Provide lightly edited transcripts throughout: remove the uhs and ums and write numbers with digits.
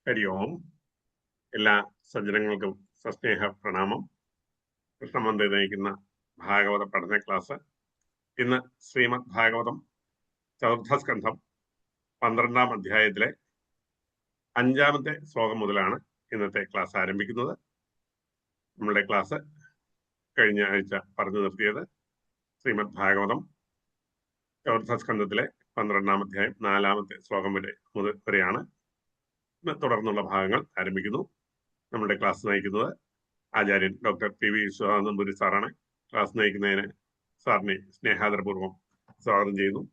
ഹരി ഓം. എല്ലാ സജ്ജനങ്ങൾക്കും സസ്നേഹ പ്രണാമം. കൃഷ്ണമന്ത്രി നയിക്കുന്ന ഭാഗവത പഠന ക്ലാസ്. ഇന്ന് ശ്രീമദ് ഭാഗവതം ചതുർത്ഥ സ്കന്ധം 12-ാം അധ്യായത്തിലെ 5-ാമത്തെ ശ്ലോകം മുതലാണ് ഇന്നത്തെ ക്ലാസ് ആരംഭിക്കുന്നത്. നമ്മളുടെ ക്ലാസ് കഴിഞ്ഞ ആഴ്ച പറഞ്ഞു നിർത്തിയത് ശ്രീമദ് ഭാഗവതം ചതുർത്ഥ സ്കന്ധത്തിലെ 12-ാം അധ്യായം 4-ാമത്തെ ശ്ലോകം വരെയാണ്. തുടർന്നുള്ള ഭാഗങ്ങൾ ആരംഭിക്കുന്നു. നമ്മുടെ ക്ലാസ് നയിക്കുന്നത് ആചാര്യൻ ഡോക്ടർ പി വി വിശ്വനാഥൻ സാറാണ്. ക്ലാസ് നയിക്കുന്നതിന് സാറിനെ സ്നേഹാദരപൂർവ്വം സ്വാഗതം ചെയ്യുന്നു.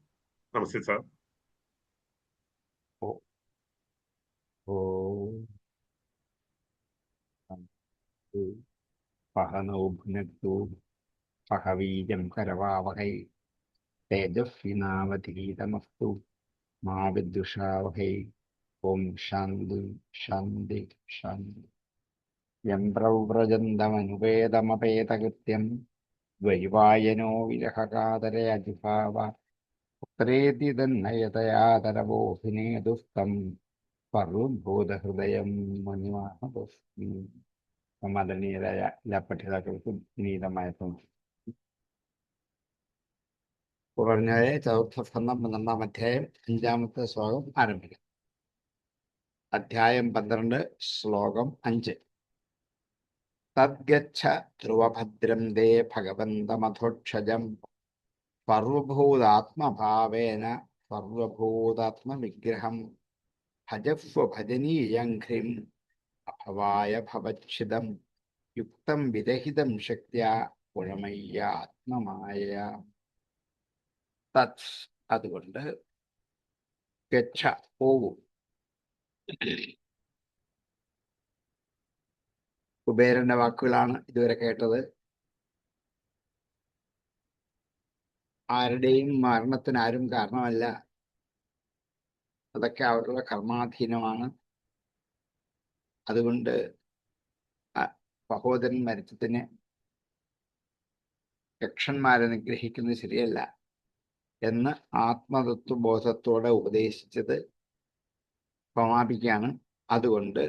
നമസ്തേ സാർ. പഹവീജം കരവാവഹൈ തേജസ്വിനാവധീതമസ്തു മാ വിദ്വിഷാവഹൈ. ഓം ശാന്തി ശാന്തി ശാന്തി. യം പ്രവ്രജന്തമനുപേതമപേതകൃത്യം ദ്വൈവായനോ വിരഹകാതരയജിഭാവ പുത്രേതി തന്നയതയാതരവോഹിനേതുസ്തം സർവഭൂതഹൃദയം മന്യമാഹതസ്മി. സമാദരണീയരായ എല്ലാ പഠിതാക്കൾക്കും വിനീതമായ പറഞ്ഞാല് ചതുർത്ഥ സ്കന്ധം 12-ാം അധ്യായം 5-ാമത്തെ ശ്ലോകം ആരംഭിക്കും. അധ്യായം 12 ശ്ലോകം 5. തദ്ഗച്ഛ ധ്രുവഭദ്രം ദേ ഭഗവന്തമധോക്ഷജം സർവഭൂതാത്മഭാവേന സർവഭൂതാത്മവിഗ്രഹം ഭജസ്വ ഭജനീയഘ്രിം അഭവായ ഭവച്ഛിദം യുക്തം വിരഹിതം ശക്ത്യാ ഗുണമയ്യാത്മമായ. തത് അതുകൊണ്ട് ഗച്ഛ പോവും. കുബേരന്റെ വാക്കുകളാണ് ഇതുവരെ കേട്ടത്. ആരുടെയും മരണത്തിന് ആരും കാരണമല്ല, അതൊക്കെ അവരുടെ കർമാധീനമാണ്. അതുകൊണ്ട് സഹോദരൻ മരിച്ചതിന് യക്ഷന്മാരെ നിഗ്രഹിക്കുന്നത് ശരിയല്ല എന്ന് ആത്മതത്വബോധത്തോടെ ഉപദേശിച്ചത് സമാപിക്കുകയാണ്. അതുകൊണ്ട്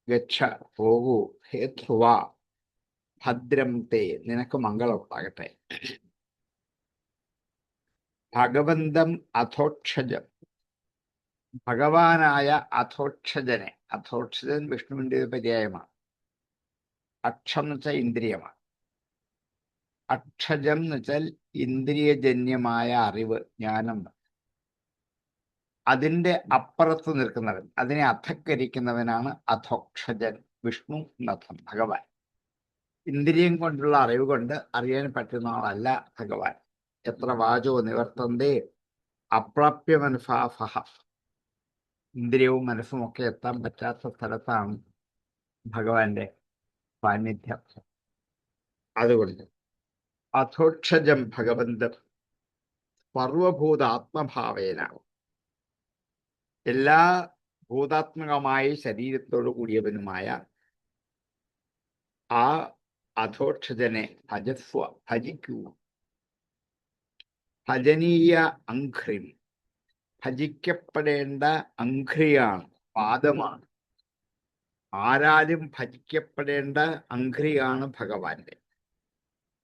ഗച്ഛ പോകൂ, ഹേ ധ്രുവ, ഭദ്രം തേ, നിനക്ക് മംഗളം ഉണ്ടാകട്ടെ. ഭഗവന്തം അധോക്ഷജം, ഭഗവാനായ അധോക്ഷജനെ. അധോക്ഷജൻ വിഷ്ണുവിൻ്റെ പര്യായമാണ്. അക്ഷം എന്ന് വെച്ചാൽ ഇന്ദ്രിയമാണ്. അക്ഷജം എന്ന് വെച്ചാൽ ഇന്ദ്രിയജന്യമായ അറിവ്, ജ്ഞാനം. അതിൻ്റെ അപ്പുറത്ത് നിൽക്കുന്നവൻ, അതിനെ അധക്കരിക്കുന്നവനാണ് അധോക്ഷജൻ. വിഷ്ണു എന്നർത്ഥം, ഭഗവാൻ. ഇന്ദ്രിയം കൊണ്ടുള്ള അറിവ് കൊണ്ട് അറിയാൻ പറ്റുന്ന ആളല്ല ഭഗവാൻ. എത്ര വാചോ നിവർത്തന്തേ അപ്രാപ്യ മനസാഫഹ. ഇന്ദ്രിയവും മനസ്സും ഒക്കെ എത്താൻ പറ്റാത്ത സ്ഥലത്താണ് ഭഗവാന്റെ സാന്നിധ്യം. അതുകൊണ്ട് അധോക്ഷജം ഭഗവന്തം സർവഭൂതാത്മഭാവേന, എല്ലാ ഭൂതാത്മകമായ ശരീരത്തോടു കൂടിയവനുമായ ആ അധോക്ഷജനെ ഭജസ്വ, ഭജിക്കൂ. ഭജനീയ അംഘ്രിം, ഭജിക്കപ്പെടേണ്ട അംഘ്രിയാണ്, പാദമാണ്. ആരാലും ഭജിക്കപ്പെടേണ്ട അംഘ്രിയാണ് ഭഗവാന്റെ.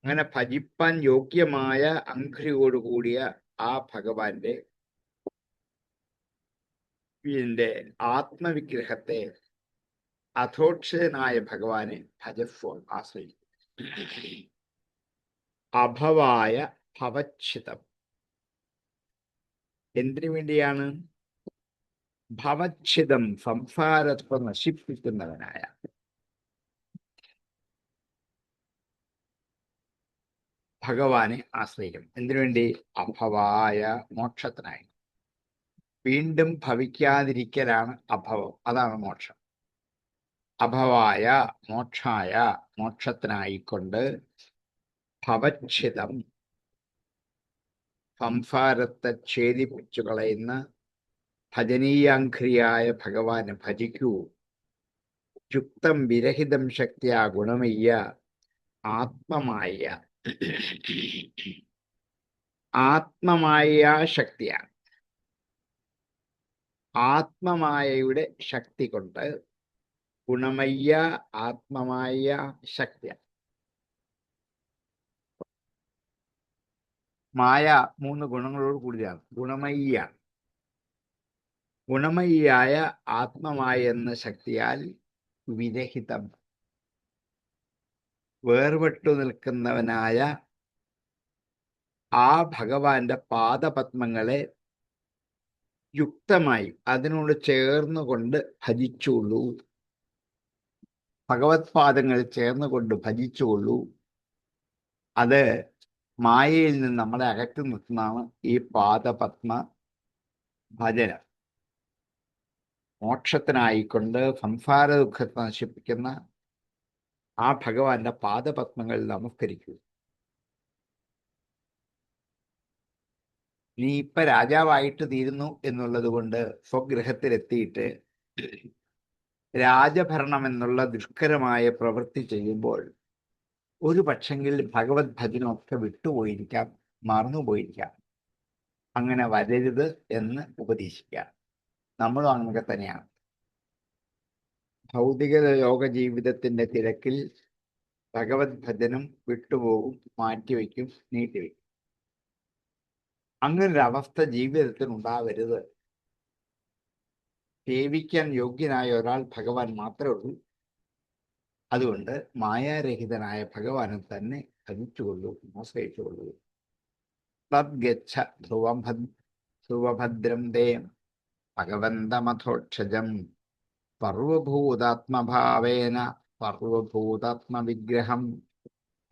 അങ്ങനെ ഭജിപ്പാൻ യോഗ്യമായ അംഘ്രിയോടുകൂടിയ ആ ഭഗവാന്റെ ആത്മവിഗ്രഹത്തെ, അധോക്ഷനായ ഭഗവാനെ ഭജസ്വ, ആശ്രയിക്കും. അഭവായ ഭവച്ഛിതം, എന്തിനു വേണ്ടിയാണ്? ഭവച്ഛിതം, സംസാരത്തെ നശിപ്പിക്കുന്നവനായ ഭഗവാനെ ആശ്രയിക്കും. എന്തിനുവേണ്ടി? അഭവായ, മോക്ഷത്തിനായി. വീണ്ടും ഭവിക്കാതിരിക്കലാണ് അഭവം, അതാണ് മോക്ഷം. അഭവായ, മോക്ഷായ, മോക്ഷത്തിനായിക്കൊണ്ട്, ഭവച്ഛിതം, സംസാരത്തെ ഛേദിപ്പിച്ചു കളയുന്ന ഭജനീയാംഘ്രിയായ ഭഗവാനെ ഭജിക്കൂ. യുക്തം വിരഹിതം ശക്തിയാ ഗുണമയ്യ ആത്മമായ. ആത്മമായ ശക്തിയാണ്. ആത്മമായയുടെ ശക്തി കൊണ്ട്, ഗുണമയ്യ ആത്മമായ ശക്തി. മായ 3 ഗുണങ്ങളോട് കൂടിയാണ്. ഗുണമയ്യാണ്. ഗുണമയ്യായ ആത്മമായ എന്ന ശക്തിയാൽ വിരഹിതം, വേർപെട്ടു നിൽക്കുന്നവനായ ആ ഭഗവാന്റെ പാദപത്മങ്ങളെ യുക്തമായി അതിനോട് ചേർന്നുകൊണ്ട് ഭജിച്ചുള്ളൂ. ഭഗവത് പാദങ്ങൾ ചേർന്നുകൊണ്ട് ഭജിച്ചുള്ളൂ. അത് മായയിൽ നിന്ന് നമ്മളെ അകറ്റി നിർത്തുന്നതാണ് ഈ പാദപത്മ ഭജനം. മോക്ഷത്തിനായിക്കൊണ്ട് സംസാര ദുഃഖത്തെ നശിപ്പിക്കുന്ന ആ ഭഗവാന്റെ പാദപത്മങ്ങൾ നമസ്കരിക്കൂ. നീ ഇപ്പൊ രാജാവായിട്ട് തീരുന്നു എന്നുള്ളത് കൊണ്ട് സ്വഗൃഹത്തിലെത്തിയിട്ട് രാജഭരണം എന്നുള്ള ദുഷ്കരമായ പ്രവൃത്തി ചെയ്യുമ്പോൾ ഒരു പക്ഷെങ്കിൽ ഭഗവത് ഭജനമൊക്കെ വിട്ടുപോയിരിക്കാം, മറന്നുപോയിരിക്കാം. അങ്ങനെ വരരുത് എന്ന് ഉപദേശിക്കാം. നമ്മളും അങ്ങനെ തന്നെയാണ്. ഭൗതിക ലോക ജീവിതത്തിന്റെ തിരക്കിൽ ഭഗവത് ഭജനം വിട്ടുപോകും, മാറ്റിവെക്കും, നീട്ടിവെക്കും. അങ്ങനൊരവസ്ഥ ജീവിതത്തിൽ ഉണ്ടാവരുത്. സേവിക്കാൻ യോഗ്യനായ ഒരാൾ ഭഗവാൻ മാത്രമേ ഉള്ളൂ. അതുകൊണ്ട് മായാരഹിതനായ ഭഗവാനെ തന്നെ ഭജിച്ചുകൊള്ളൂ, ആശ്രയിച്ചുകൊള്ളൂ. തദ്ഗച്ഛ ധ്രുവഭദ്രം തേ ഭഗവന്തമഥോക്ഷജം സർവഭൂതാത്മഭാവേന സർവഭൂതാത്മവിഗ്രഹം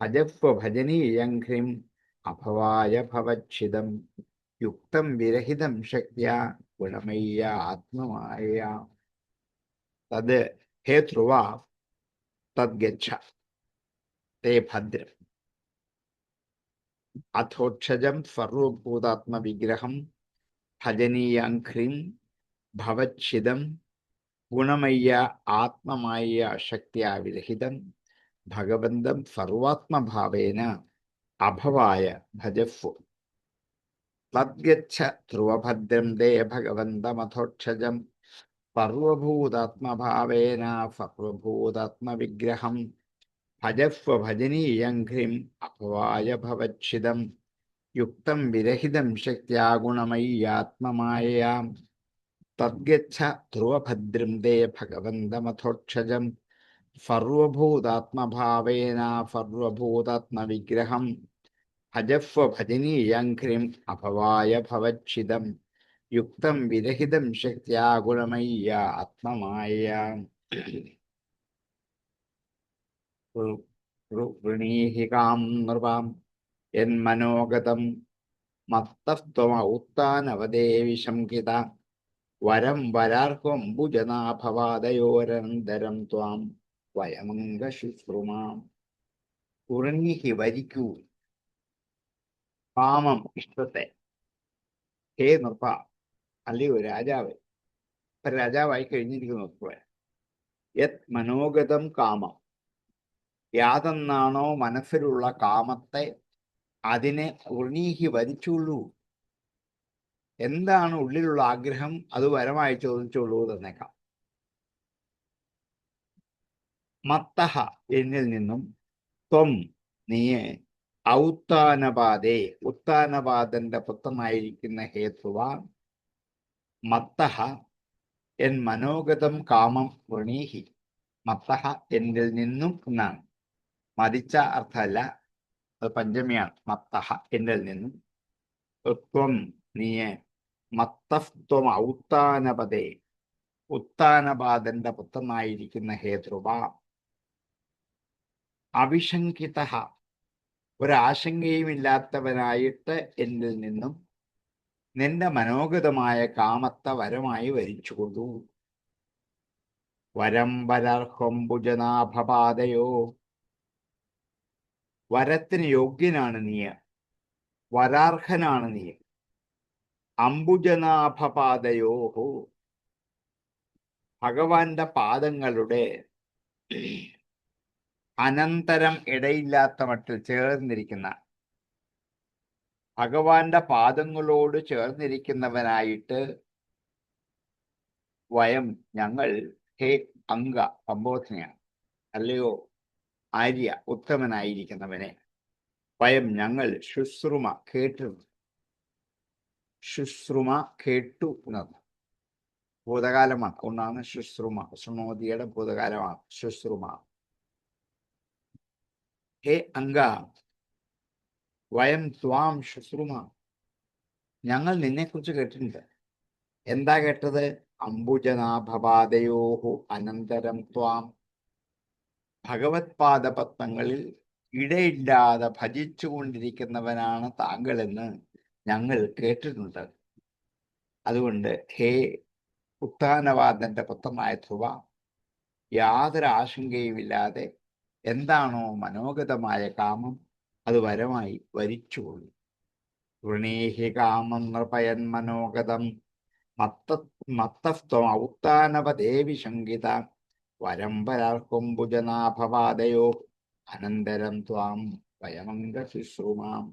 ഭജസ്വ ഭജനീയം ഹ്രീം അഭവായ ഭവച്ഛിദം യുക്തം വിരഹിതം ശക്ത്യാ ഗുണമയ്യ ആത്മമായ. തത് ഹേ ധ്രുവ തദ്ഗച്ഛ തേ ഭദ്രം അഥോക്ഷജം സർവഭൂതാത്മവിഗ്രഹം ഭജനീയം ഹ്രീം ഭവച്ഛിദം ഗുണമയ്യ ആത്മമായ ശക്തിയാ വിരഹിതം ഭഗവന്തം സർവാത്മഭാവേന അഭവായ ഭജസ്വ. തദ്ഗച്ഛ ധ്രുവഭദ്രം തേ ഭഗവന്തമഥോക്ഷജം സർവഭൂതാത്മഭാവേന സർവഭൂതാത്മവിഗ്രഹം ഭജസ്വ ഭജനീയം ഹ്രീം അഭവായ ഭവച്ഛിദം യുക്തം വിരഹിതം ശക്ത്യാ ഗുണമയ്യാത്മമായ. തദ്ഗച്ഛ ധ്രുവഭദ്രം തേ ഭഗവന്തമഥോക്ഷജം സർവഭൂതാത്മഭാവേന സർവഭൂതാത്മവിഗ്രഹം ഭജസ്വ ഭജനീയം ഹ്രീം അഭവായ ഭവച്ഛിദം യുക്തം വിരഹിതം ശക്ത്യാ ഗുണമയ്യ ആത്മമായ. വൃണീഹികാം നൃപാം യന്മനോഗതം മത്തസ്ത്വമൗത്താനവദേവി ശംകിത വരം വരാർഹംബുജനാഭവാദയോരനന്തരം ത്വാം വയമംഗശുശ്രുമാം. ഉറങ്ങിഹി വരിക്കൂ കാമം ഇഷ്ടത്തെ. ഹേ നൃപ, അല്ലയോ രാജാവ്, ഇപ്പൊ രാജാവായി കഴിഞ്ഞിരിക്കുന്നു. യത് മനോഗതം കാമം, യാതെന്നാണോ മനസ്സിലുള്ള കാമത്തെ അതിനെ ഉർണീഹി വരിച്ചുള്ളൂ. എന്താണ് ഉള്ളിലുള്ള ആഗ്രഹം അത് വരമായി ചോദിച്ചുള്ളൂ തന്നേക്കാം. മത്തഹ എന്നിൽ നിന്നും, ത്വം നീ, ഔത്താനപാതേ ഉത്താനപാദന്റെ പുത്രനായിരിക്കുന്ന ഹേതുവ, മത്തഹ എൻ മനോഗതം കാമം വൃണീഹി. മത്തഹ എന്നിൽ നിന്നും എന്നാണ്. മരിച്ച അർത്ഥമല്ല, അത് പഞ്ചമിയാണ്. മത്തഹ എന്നിൽ നിന്നും, ത്വം നീയെ, മത്തസ്ത്വം ഔത്താനപദേ ഉത്താനപാദന്റെ പുത്രനായിരിക്കുന്ന ഹേതുവ, അവിശങ്കിത ഒരാശങ്കയുമില്ലാത്തവനായിട്ട് എന്നിൽ നിന്നും നിന്റെ മനോഗതമായ കാമത്തെ വരമായി വരിച്ചുകൊള്ളൂ. വരം വരർഹംബുജനാഭപാതയോ, വരത്തിന് യോഗ്യനാണ് നീ, വരാർഹനാണ് നീ. അംബുജനാഭപാതയോ, ഭഗവാന്റെ പാദങ്ങളുടെ അനന്തരം ഇടയില്ലാത്ത മട്ടിൽ ചേർന്നിരിക്കുന്ന, ഭഗവാന്റെ പാദങ്ങളോട് ചേർന്നിരിക്കുന്നവനായിട്ട് വയം ഞങ്ങൾ, ഹേ അംഗ സംബോധനയാണ്, അല്ലയോ ആര്യ ഉത്തമനായിരിക്കുന്നവനെ, വയം ഞങ്ങൾ ശുശ്രുമ കേട്ടു, ശുശ്രുമ കേട്ടു എന്നത് ഭൂതകാലമാണ്, ഒന്നാണ് ശുശ്രുമ, ശൃണോതിയുടെ ഭൂതകാലമാണ് ശുശ്രുമ. ഹേ അംഗ വയം ത്വാം ശുശ്രുമ, ഞങ്ങൾ നിന്നെക്കുറിച്ച് കേട്ടിട്ടുണ്ട്. എന്താ കേട്ടത്? അംബുജനാഭപാദയോഹു അനന്തരം ത്വാം, ഭഗവത് പാദപത്മങ്ങളിൽ ഇടയില്ലാതെ ഭജിച്ചു കൊണ്ടിരിക്കുന്നവനാണ് താങ്കളെന്ന് ഞങ്ങൾ കേട്ടിട്ടുണ്ട്. അതുകൊണ്ട് ഹേ ഉത്ഥാനവാദന്റെ പുത്രനായ ധ്രുവ, യാതൊരു ആശങ്കയുമില്ലാതെ എന്താണോ മനോഗതമായ കാമം അത് വരമായി വരിച്ചുകൊള്ളു. വൃണീഹി കാമം നൃപയൻ മനോഗതം മത്തസ്ത്വം ഔത്താനപദേവി ശങ്കിത, വരം പരാർക്കുംഭുജനാഭവാദയോ അനന്തരം ത്വാം വയമംഗ ശുശ്രുമാം.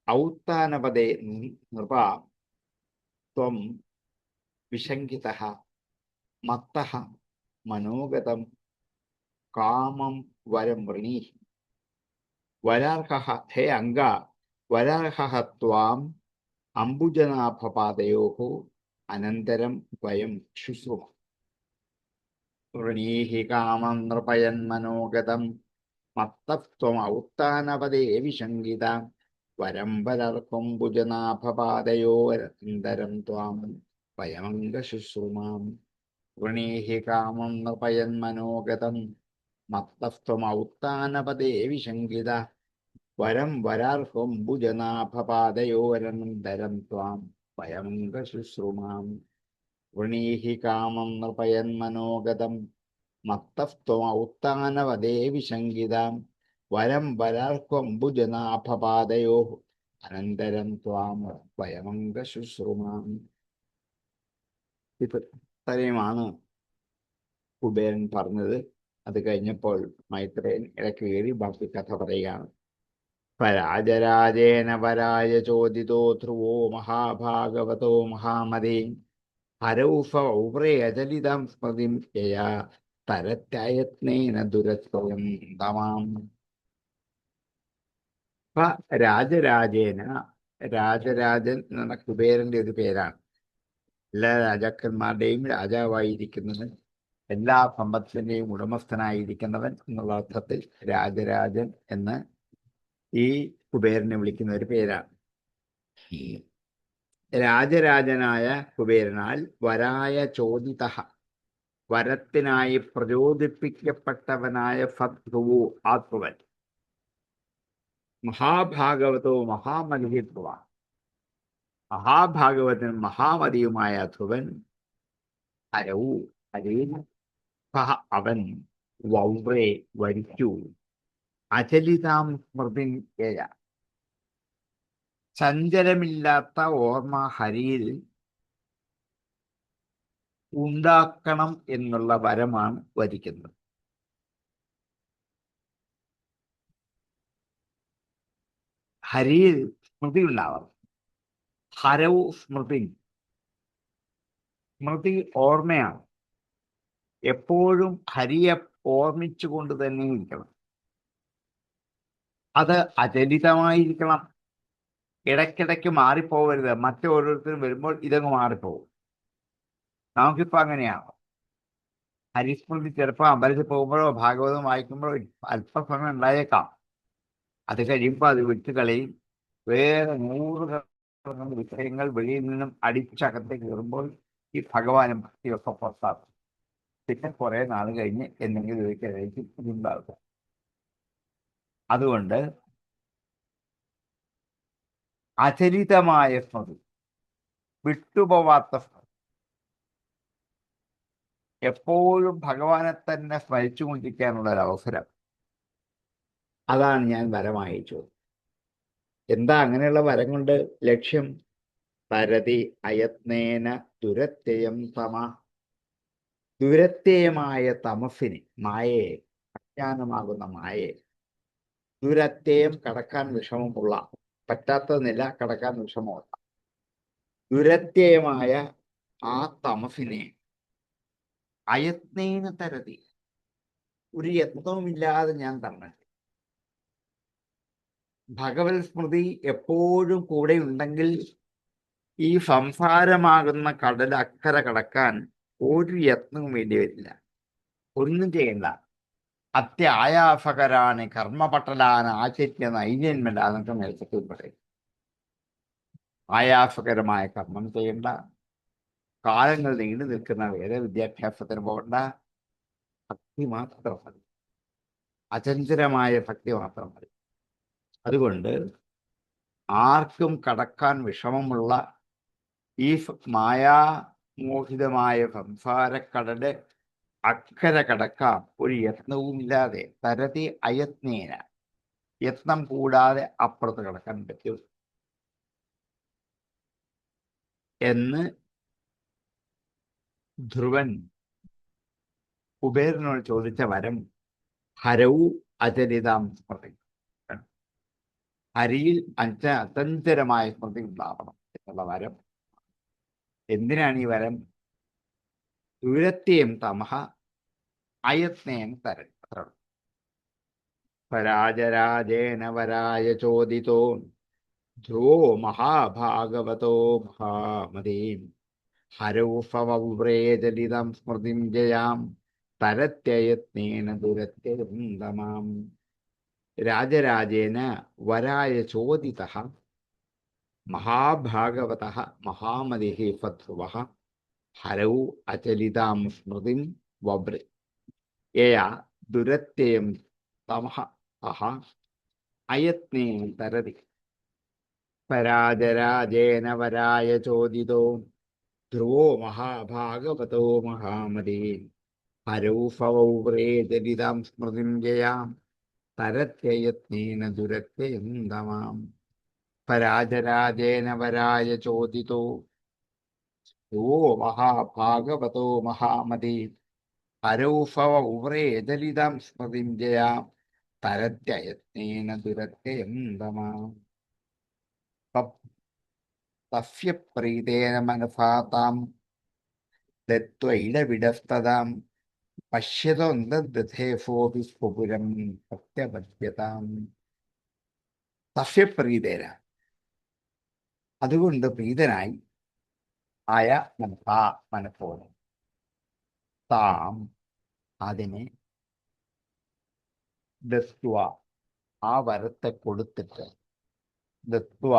ഔത്താനപദേ നൃപ ത്വം വിശങ്കിതഃ മത്തഃ മനോഗതം കാമം വരം വൃണീഹി. വരാർഹഃ ഹേ അംഗ വരാർഹഃ ത്വാം അംബുജനാഭപാദയോഃ അനന്തരം വയം ശുശ്രുമ. വൃണീഹി കാമം നൃപയൻ മനോഗതം മത്തസ്ത്വം ഔത്താനപദേ വിശങ്കിത, വരം വരർക്കുംഭുജനാഭപാദയോരന്തരം ത്വാം വയമംഗ ശുശ്രുമാം. വൃണീഹി കാമം നൃപയൻ മനോഗതം മത്തസ്ത്വം ഔത്താനപദേ വിശങ്കിത, വരം വരാർക്കുംഭുജനാഭപാദയോരന്തരം ത്വാം വയമംഗ ശുശ്രുമാം. വൃണീഹി കാമം നൃപയൻ മനോഗതം മത്തസ്ത്വം ഔത്താനപദേ വിശങ്കിത, വരം വരാർക്കുംഭുജനാഭപാദയോ അനന്തരം ത്വാം വയമംഗ ശുശ്രുമാം. ഇത്രയുമാണ് കുബേരൻ പറഞ്ഞത്. അത് കഴിഞ്ഞപ്പോൾ മൈത്രേയൻ ഇടയ്ക്ക് കയറി ബാക്കി കഥ പറയുകയാണ്. പരാജരാജേന പരായ ചോദിതോ ധ്രുവോ മഹാഭാഗവതോ മഹാമതേ, ഹരൗഫൗപ്രേ അചലിതാം സ്മൃതിം യയാ തരത്യയത്നേന ദുരസ്വയം തമാം. രാജരാജേന, രാജരാജൻ എന്ന കുബേരന്റെ ഒരു പേരാണ്. എല്ലാ രാജാക്കന്മാരുടെയും രാജാവായിരിക്കുന്നവൻ, എല്ലാ സമ്പത്തിന്റെയും ഉടമസ്ഥനായിരിക്കുന്നവൻ എന്നുള്ള അർത്ഥത്തിൽ രാജരാജൻ എന്ന് ഈ കുബേരനെ വിളിക്കുന്ന ഒരു പേരാണ്. രാജരാജനായ കുബേരനാൽ വരായ ചോദിത, വരത്തിനായി പ്രചോദിപ്പിക്കപ്പെട്ടവനായ ഫധ്രുവു ആത്മവൻ, മഹാഭാഗവതോ മഹാമതി ധ്രുവ, മഹാഭാഗവതൻ മഹാമതിയുമായ ധ്രുവൻ, ഹരവു ഹരേന അവൻ, വൗവേ വരിച്ചു, അചലിതാം സ്മൃതിൻ യയ ചഞ്ചലമില്ലാത്ത ഓർമ്മ ഹരിയിൽ ഉണ്ടാക്കണം എന്നുള്ള വരമാണ് വരിക്കുന്നത്. ഹരിയിൽ സ്മൃതി ഉണ്ടാവണം. ഹരവു സ്മൃതി, സ്മൃതി ഓർമ്മയാണ്. എപ്പോഴും ഹരിയെ ഓർമ്മിച്ചുകൊണ്ട് തന്നെ ഇരിക്കണം. അത് അചലിതമായിരിക്കണം. ഇടയ്ക്കിടയ്ക്ക് മാറിപ്പോവരുത്. മറ്റോരോരുത്തരും വരുമ്പോൾ ഇതങ്ങ് മാറിപ്പോകും. നമുക്കിപ്പോൾ അങ്ങനെയാണ്. ഹരിസ്മൃതി ചിലപ്പോൾ അമ്പലത്തിൽ പോകുമ്പോഴോ ഭാഗവതം വായിക്കുമ്പോഴോ അല്പസമയം ഉണ്ടായേക്കാം. അത് കഴിയുമ്പോൾ അത് വിട്ട് കളയും. വേറെ 100 വിഷയങ്ങൾ വെളിയിൽ നിന്നും അടിച്ചകത്തേക്ക് കയറുമ്പോൾ ഈ ഭഗവാനും ഭക്തിയൊക്കെ പുറത്താക്കും. പിന്നെ കുറെ നാൾ കഴിഞ്ഞ് എന്തെങ്കിലും ഒരിക്കലായിരിക്കും ഇതുണ്ടാവുക. അതുകൊണ്ട് അചരിതമായ സ്മൃതി, വിട്ടുപോവാത്ത സ്മൃതി, എപ്പോഴും ഭഗവാനെ തന്നെ സ്മരിച്ചുകൊണ്ടിരിക്കാനുള്ള ഒരു അവസരം, അതാണ് ഞാൻ വരമായി ചോദിച്ചത്. എന്താ അങ്ങനെയുള്ള വരം കൊണ്ട് ലക്ഷ്യം? പരതി അയത്നേന ദുരത്യയം തമ, ദുരത്യയമായ തമസിനെ, മായയെ, അജ്ഞാനമാകുന്ന മായയെ, ദുരത്യയം കടക്കാൻ വിഷമമുള്ള, പറ്റാത്ത നില കടക്കാൻ വിഷമമുള്ള, ദുരത്യയമായ ആ തമസിനെ അയത്നേന തരതി, ഒരു യത്നവുമില്ലാതെ ഞാൻ തരണം. ഭഗവത് സ്മൃതി എപ്പോഴും കൂടെ ഉണ്ടെങ്കിൽ ഈ സംസാരമാകുന്ന കടൽ അക്കരെ കടക്കാൻ ഒരു യത്നവും വേണ്ടി വരില്ല. ഒന്നും ചെയ്യണ്ട. അത്യായാസകരാണ് കർമ്മപട്ടലാൻ ആചര്യ നൈന്യന്മല്ല എന്നൊക്കെ നേരത്തെ പറയും. ആയാസകരമായ കർമ്മം ചെയ്യണ്ട, കാലങ്ങൾ നീണ്ടു നിൽക്കുന്ന വേദവിദ്യാഭ്യാസത്തിന് പോകണ്ട, ഭക്തി മാത്രം മതി, അചഞ്ചലമായ ഭക്തി മാത്രം മതി. അതുകൊണ്ട് ആർക്കും കടക്കാൻ വിഷമമുള്ള ഈ മായാമോഹിതമായ സംസാരക്കടല് അക്കരെ കടക്കാം ഒരു യത്നവുമില്ലാതെ. തരതി അയത്നേന, യത്നം കൂടാതെ അപ്പുറത്ത് കിടക്കാൻ പറ്റും എന്ന് ധ്രുവൻ കുബേരനോട് ചോദിച്ച വരം ഹരവും അചരിതാം സ്മൃതി. ഹരിയിൽ അചഞ്ചലമായ സ്മൃതി ഉണ്ടാവണം എന്നുള്ള വരം. എന്തിനാണ് ഈ വരം? ദുരത്യം തമഹ അയത്നേന തരം. പരാജരാജേന വരായ ചോദിതോ ധ്രുവോ മഹാഭാഗവതോ മഹാമതീം ഹരൗഫവ്രേജലിതം സ്മൃതിം ജയാം തരത്യയത്നേന ദുരത്യന്തമാം. രാജരാജേന വരായ ചോദിതഃ മഹാഭാഗവതഃ മഹാമതിഃ സധ്രുവഃ ഹരൗ അചലിതാം സ്മൃതിം വവ്രേ യയാ ദുരത്യയം തമഃ അഹ അയത്നേന തരതി. പരാജരാജേന വരായ ചോദിതോ ധ്രുവോ മഹാഭാഗവതോ മഹാമതീം ഹരൗഫവ്രേജലിതാം സ്മൃതിം ജയാം തരത്യയത്നേന ദുരത്യന്തമാം. പരാജരാജേന വരായ ചോദിതോ ധ്രുവോ മഹാഭാഗവതോ മഹാമതീം ഹരൗഫവ്രേജലിതാം സ്മൃതിം ജയാം തരത്യയത്നേന ദുരത്യന്തമാം. തസ്യ പ്രീതേന മനസാ താം ദത്വൈഡവിടസ്തതാം പശ്യതോന്തേഫോപി സ്ഫുരം പ്രത്യപദ്യതാം. തസ്യ പ്രീതേന, അതുകൊണ്ട് പ്രീതനായി ആയ മനസാ മനസ്സോടെ താം അതിനെ ദത്വ ആ വരത്തെ കൊടുത്തിട്ട് ദത്വ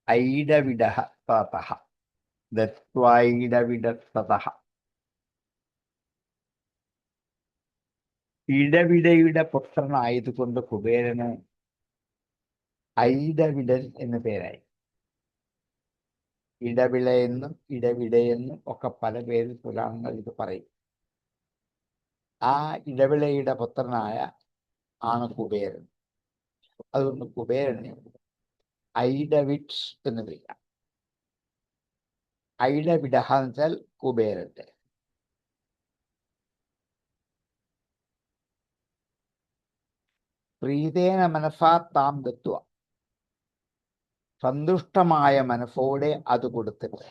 ഐഡവിഡഃ തതഃ ദത്വൈഡവിഡസ്തതഃ. ഇടവിടയുടെ പുത്രനായതുകൊണ്ട് കുബേരന് ഐഡവിഡൻ എന്ന് പേരായി. ഇടവിളയെന്നും ഇടവിടയെന്നും ഒക്കെ പല പേരിൽ പുരാണങ്ങൾ ഇത് പറയും. ആ ഇടവിളയുടെ പുത്രനായ ആണ് കുബേരൻ. അതുകൊണ്ട് കുബേരനെ ഐഡവിഡ്സ് എന്ന് വിളിക്കാം. ഐഡവിഡഹ എന്ന് വെച്ചാൽ കുബേരന്റെ. പ്രീതേന മനസാ താം ദത്വ, സന്തുഷ്ടമായ മനസ്സോടെ അത് കൊടുത്തിട്ട്.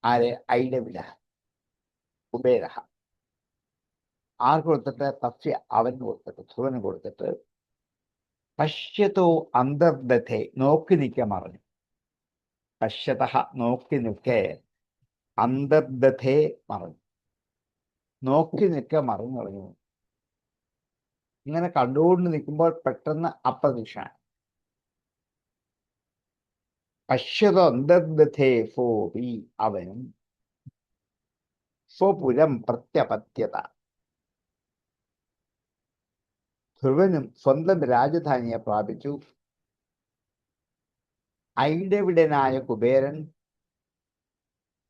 ആരെ? ഐഡവിഡ, കുബേര. ആർക്ക് കൊടുത്തിട്ട്? തസ്യ, അവൻ കൊടുത്തിട്ട്, ധ്രുവന് കൊടുത്തിട്ട്. പശ്യതോ അന്തർദധേ, നോക്കി നിൽക്കാൻ പറഞ്ഞു. പശ്യത, നോക്കി നിൽക്കേ, അന്തർദധേ മറഞ്ഞു. നോക്കി നിൽക്കുക മറഞ്ഞു പറഞ്ഞു. ഇങ്ങനെ കണ്ടുകൊണ്ട് നിൽക്കുമ്പോൾ പെട്ടെന്ന് അപ്രതീക്ഷയാണ്. പശ്യതോ അന്തർദധേ ഫോപി, അവനും സ്വപുരം പ്രത്യപത്യത, ധ്രുവനും സ്വന്തം രാജധാനിയെ പ്രാപിച്ചു. ഐഡവിഡനായ കുബേരൻ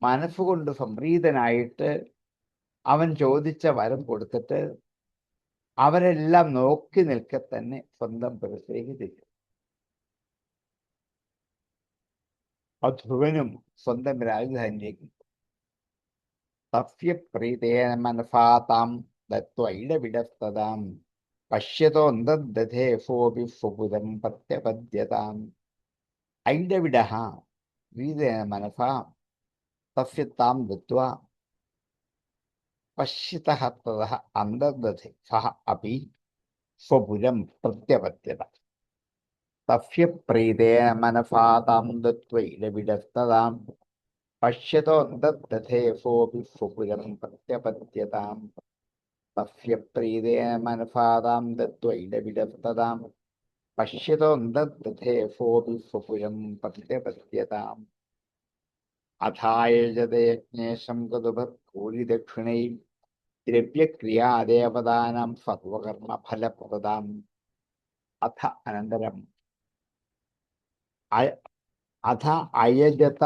മനസ്സുകൊണ്ട് സംപ്രീതനായിട്ട് അവൻ ചോദിച്ച വരം കൊടുത്തിട്ട് അവരെല്ലാം നോക്കി നിൽക്കെ തന്നെ സ്വന്തം പുരത്തിലേക്ക് തിരിച്ചു. ആ ധ്രുവനും സ്വന്തം രാജധാനിയിലേക്ക്. തസ്യ പ്രീതേന മനസാ താം ദത്വൈഡവിഡസ്തതാം പശ്യതോന്തേഫോപി സ്വപുരം പ്രത്യപദ്യതാം. ഐഡവിഡഃ പ്രീതേന മനസാ തസ്യ താം ദത്വാ പശ്യതഃ തതഃ അന്തർദധേ സഹ അപി സ്വപുരം പ്രത്യപത്യത. തസ്യ പ്രീതേന മനസാ താം ദത്വൈലവിടസ്തതാം പശ്യതോന്തർദധേ സോപി സ്വപുരം പ്രത്യപത്യതാം. തസ്യ പ്രീതേന മനസാ താം ദത്വൈലവിടസ്തതാം പശ്യതോന്തർദധേ സോപി സ്വപുരം പ്രത്യപത്യതാം. അഥായജതയജ്ഞേശം കതുഭൂരിദക്ഷിണൈ ദ്രവ്യക്രിയാദേവതാനാം സർവകർമ്മഫലപ്രദാം. അഥ അനന്തരം അഥ അയജത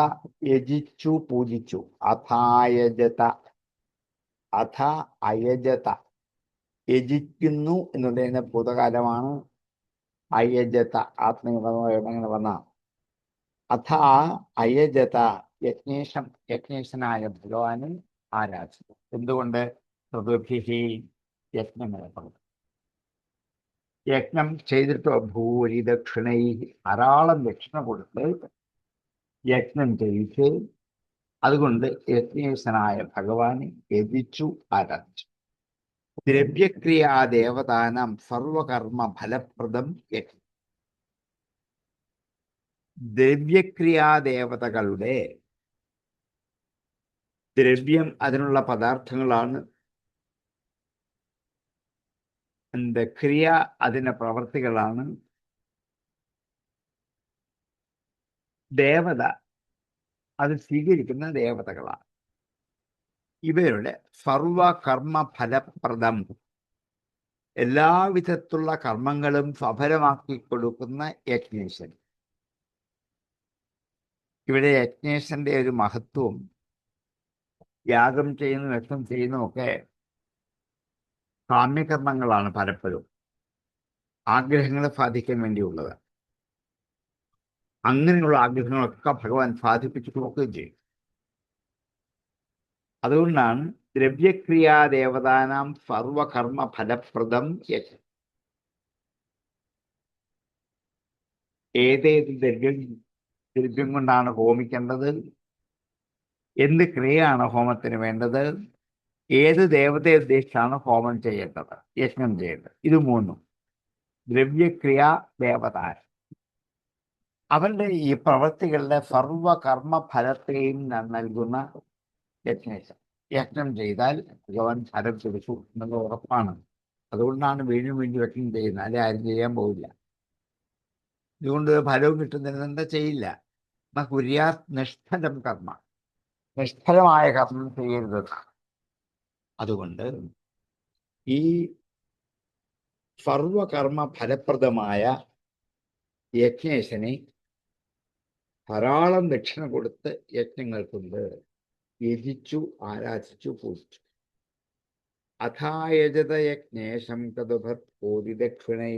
യജിച്ചു പൂജിച്ചു. അഥായജത അഥ അയജത യജിക്കുന്നു എന്നുള്ളതിന്റെ ഭൂതകാലമാണ്. അയജത ആത്മീയ വന്ന അഥ അയജത യജ്ഞേശനായ ഭഗവാനെ ആരാധിച്ചു. എന്തുകൊണ്ട്? ഋതുഭിഹി യജ്ഞമേർപ്പെടും. യജ്ഞം ചെയ്തിട്ടോ ഭൂരി ദക്ഷിണൈ ധാരാളം ദക്ഷിണ കൊടുത്ത് യജ്ഞം ചെയ്യിച്ച് അതുകൊണ്ട് യജ്ഞേശനായ ഭഗവാനെ യജിച്ചു ആരാധിച്ചു. ദ്രവ്യക്രിയാദേവതാനാം സർവകർമ്മ ഫലപ്രദം യജ്ഞം. ദ്രവ്യക്രിയാദേവതകളുടെ ദ്രവ്യം അതിനുള്ള പദാർത്ഥങ്ങളാണ്. ക്രിയ അതിൻ്റെ പ്രവർത്തികളാണ്. ദേവത അത് സ്വീകരിക്കുന്ന ദേവതകളാണ്. ഇവരുടെ സർവകർമ്മ ഫലപ്രദം എല്ലാവിധത്തുള്ള കർമ്മങ്ങളും സഫലമാക്കി കൊടുക്കുന്ന യജ്ഞേശൻ. ഇവിടെ യജ്ഞേശന്റെ ഒരു മഹത്വം, യാഗം ചെയ്യുന്നു യജ്ഞം ചെയ്യുന്നതൊക്കെ കാമ്യകർമ്മങ്ങളാണ്. പലപ്പോഴും ആഗ്രഹങ്ങളെ സാധിക്കാൻ വേണ്ടിയുള്ളത്. അങ്ങനെയുള്ള ആഗ്രഹങ്ങളൊക്കെ ഭഗവാൻ സാധിപ്പിച്ചു കൊടുക്കുകയും ചെയ്യും. അതുകൊണ്ടാണ് ദ്രവ്യക്രിയാദേവതാനാം സർവകർമ്മ ഫലപ്രദം യജ്ഞം. ഏതേത് ദ്രവ്യം കൊണ്ടാണ് ഹോമിക്കേണ്ടത്, എന്ത് ക്രിയയാണ് ഹോമത്തിന് വേണ്ടത്, ഏത് ദേവതയെ ഉദ്ദേശിച്ചാണ് ഹോമം ചെയ്യേണ്ടത്, യജ്ഞം ചെയ്യേണ്ടത്, ഇത് മൂന്നും ദ്രവ്യക്രിയ ദേവത. അവരുടെ ഈ പ്രവൃത്തികളുടെ സർവകർമ്മ ഫലത്തെയും നൽകുന്ന യജ്ഞേശൻ. യജ്ഞം ചെയ്താൽ ഭഗവാൻ ഫലം കൊടുക്കും എന്നുള്ള ഉറപ്പാണ്. അതുകൊണ്ടാണ് വീണ്ടും വീണ്ടും യജ്ഞം ചെയ്യുന്നത്. അല്ലെ ആരും ചെയ്യാൻ പോവില്ല. ഇതുകൊണ്ട് ഫലവും കിട്ടുന്നതിന് എന്താ ചെയ്യില്ല. കുര്യാ നിഷ്ഫലം കർമ്മ, നിഷ്ഫലമായ കർമ്മം ചെയ്യരുത്. അതുകൊണ്ട് ഈ സർവകർമ്മ ഫലപ്രദമായ യജ്ഞേശനെ ധാരാളം ദക്ഷിണ കൊടുത്ത് യജ്ഞങ്ങൾ കൊണ്ട് യജിച്ചു ആരാധിച്ചു പൂജിച്ചു. അഥായജത യജ്ഞേശം കതുഭൂരി ദക്ഷിണൈ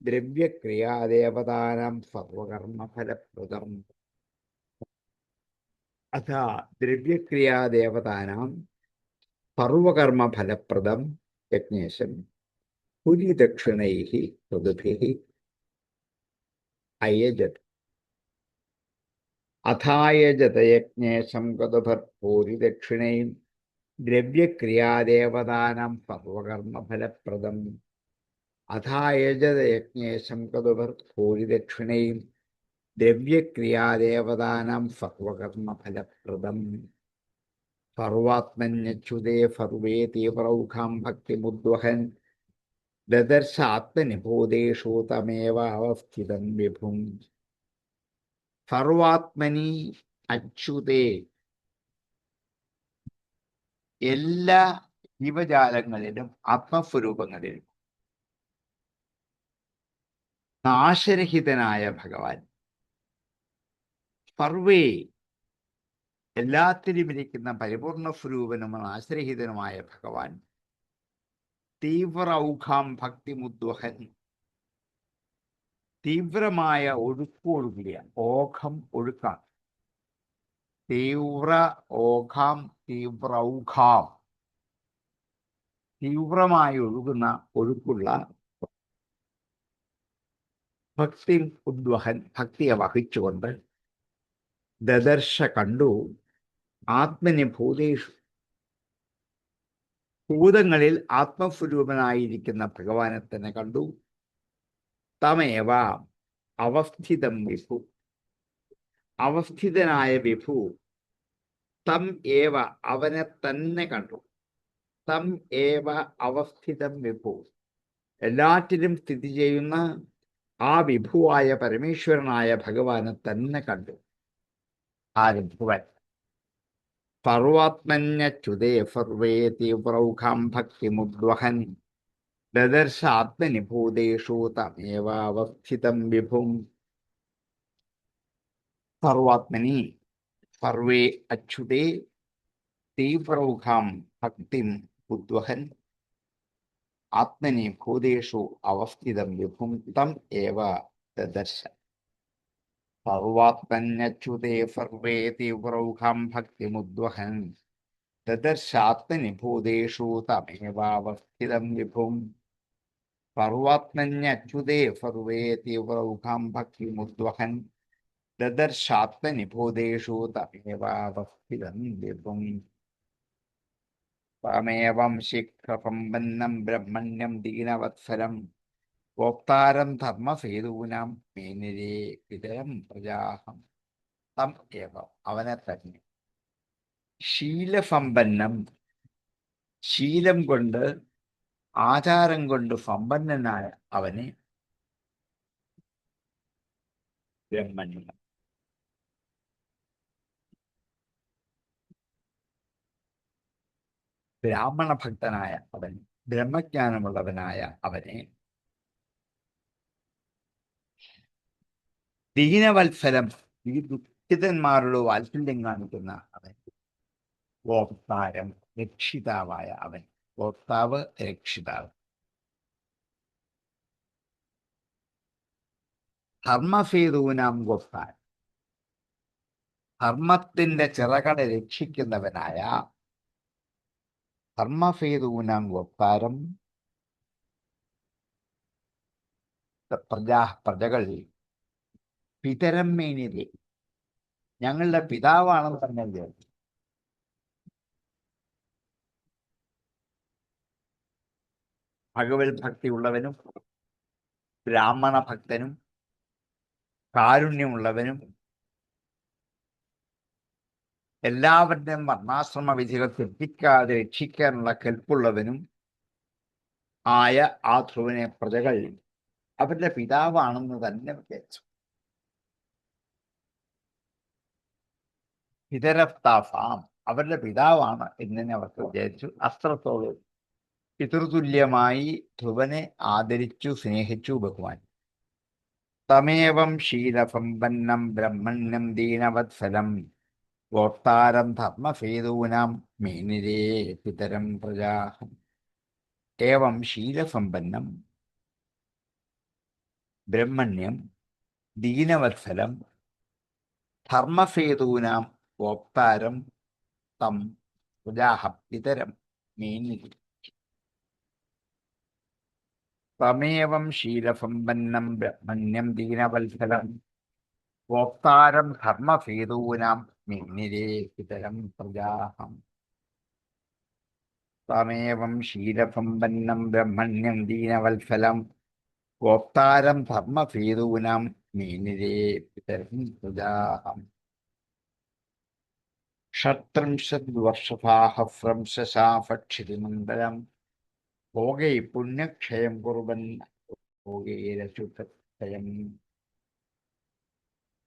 ദ്രവ്യക്രിയാദേവതാനാം സർവകർമ്മ ഫലപ്രദം. അഥ ദ്രവ്യക്രിയാദേവതാനാം സർവകർമ്മ ഫലപ്രദം യജ്ഞേശം പുരിദക്ഷിണൈ ഋതുഭിഃ അയജത്. അഥായജത യജ്ഞേശം കതുഭൂരി ദക്ഷിണൈ ദ്രവ്യക്രിയാദേവതാനാം സർവകർമ്മ ഫലപ്രദം. അഥായജത യജ്ഞേശം കതുഭൂരി ദക്ഷിണൈ ദ്രവ്യക്രിയാദേവതാനാം സർവകർമ്മ ഫലപ്രദം. സർവാത്മന്യച്യുതേ സർവേ തീവ്രൗഖാം ഭക്തിമുദ്വഹൻ ദദർശാത്മനിബോധേഷു തമേവാവസ്ഥിതം വിഭും. സർവാത്മനി അച്യുതേ, എല്ലാ ജീവജാലങ്ങളിലും ആത്മസ്വരൂപങ്ങളിലും നാശരഹിതനായ ഭഗവാൻ, സർവേ എല്ലാത്തിലും ഇരിക്കുന്ന പരിപൂർണ സ്വരൂപനും നാശരഹിതനുമായ ഭഗവാൻ, തീവ്രൗഖാം ഭക്തിമുദ്വഹൻ, തീവ്രമായ ഒഴുക്കോടുകൂടിയ, ഓഖം ഒഴുക്കാണ്, തീവ്ര ഓഖാം തീവ്രൗഖാം, തീവ്രമായി ഒഴുകുന്ന ഒഴുക്കുള്ള ഭക്തി ഉദ്വഹൻ, ഭക്തിയെ വഹിച്ചുകൊണ്ട് ദദർശ കണ്ടു ആത്മനി ഭൂതേഷു, ഭൂതങ്ങളിൽ ആത്മസ്വരൂപനായിരിക്കുന്ന ഭഗവാനെ തന്നെ കണ്ടു. തമേവ അവസ്ഥിതം വിഭു, അവസ്ഥിതനായ വിഭു. തം ഏവ അവനെ തന്നെ കണ്ടു. തം ഏവ അവസ്ഥിതം വിഭു, എല്ലാറ്റിലും സ്ഥിതി ചെയ്യുന്ന ആ വിഭുവായ പരമേശ്വരനായ ഭഗവാനെ തന്നെ കണ്ടു. ആര്? ഭഗവാൻ. സർവാത്മന്യച്യുതേ സർവേ തീവ്രൗഖാം ഭക്തിമുദ്വഹൻ ദദർശ ആത്മനിഭൂതേഷു തമേവാവസ്ഥിതം വിഭും. സർവാത്മനി, സർവേ അച്യുതേ തീവ്രൗഖാം ഭക്തിം ഉദ്വഹൻ ആത്മനി ഭൂതേഷു അവസ്ഥിതം വിഭും തം ഏവ ദദർശ. സർവാത്മന്യച്യുതേ സർവേ തീവ്രൗഖാം ഭക്തിമുദ്വഹൻ ദദർശ ആത്മനി ഭൂതേഷു തമേവാവസ്ഥിതം വിഭും. സർവാത്മന്യച്യുതേ സർവേ തീവ്രൗഖാം ഭക്തിമുദ്വഹൻ ദദർശ ആത്മനി ഭൂതേഷു തമേവാവസ്ഥിതം വിഭും. തമേവം ശിഖ്രസമ്പന്നം ബ്രഹ്മണ്യം ദീനവത്സരം ഗോപ്താരം ധർമ്മസേതൂനാം മേനിരേ പിതരം പ്രജാഹം. തം ഏവം അവനെ തന്നെ. ശീലസമ്പന്നം, ശീലം കൊണ്ട് ആചാരം കൊണ്ട് സമ്പന്നനായ അവനെ ബ്രഹ്മണ്യം, ബ്രാഹ്മണ ഭക്തനായ അവൻ, ബ്രഹ്മജ്ഞാനമുള്ളവനായ അവനെ, ദീനവത്സരം, ഈ ദുഃഖിതന്മാരുടെ വാത്സല്യം കാണിക്കുന്ന അവൻ, ഗോപ്താരം, രക്ഷിതാവായ അവൻ. ഗോപ്താവ്, രക്ഷിതാവ്. ധർമ്മസേതൂനാം ഗോപ്താരം, ധർമ്മത്തിന്റെ ചിറകളെ രക്ഷിക്കുന്നവനായ ധർമ്മസേതൂനാം ഗോപ്താരം. പ്രജകൾ പിതരം മേനിരെ, ഞങ്ങളുടെ പിതാവാണെന്ന് തന്നെ വിചാരിച്ചു. ഭഗവത് ഭക്തിയുള്ളവനും ബ്രാഹ്മണ ഭക്തനും കാരുണ്യമുള്ളവനും എല്ലാവരുടെയും വർണ്ണാശ്രമ വിധികൾ തെറ്റിക്കാതെ രക്ഷിക്കാനുള്ള കെൽപ്പുള്ളവനും ആയ ആ ധ്രുവനെ പ്രജകൾ അവരുടെ പിതാവാണെന്ന് തന്നെ വിചാരിച്ചു. പിതരത്താഫാം, അവരുടെ പിതാവാണ് എന്ന് അവർക്ക് വിചാരിച്ചു. അസ്ത്രത്തോളം പിതൃതുല്യമായി ധ്രുവനെ ആദരിച്ചു, സ്നേഹിച്ചു, ബഹുമാൻ. തമേവം ശീലസമ്പന്നം ബ്രഹ്മണ്യം ദീനവത്സലം ഗോപ്താരം ധർമ്മസേതൂനാം മേനിരേ പിതരം പ്രജാഹം. ഏവം ശീലസമ്പന്നം ബ്രഹ്മണ്യം ദീനവത്സലം ധർമ്മസേതൂനാം ഗോപ്താരം തം പ്രജാഹം പിതരം മേനിരേ. തമേവം ശീലസമ്പന്നം ബ്രഹ്മണ്യം ദീനവത്സലം ഗോപ്താരം ധർമ്മസേതൂനാം മേനിരേ പിതരം പ്രജാഹം. തമേവം ശീലസമ്പന്നം ബ്രഹ്മണ്യം ദീനവത്സലം ഗോപ്താരം ധർമ്മസേതൂനാം മേനിരേ പിതരം പ്രജാഹം. ഷട്ത്രിംശദ്വർഷസാഹസ്രം ശശാഫക്ഷിതിമണ്ഡലം ഭോഗൈ പുണ്യക്ഷയം കുർവൻ ഭോഗൈരച്യുതക്ഷയം.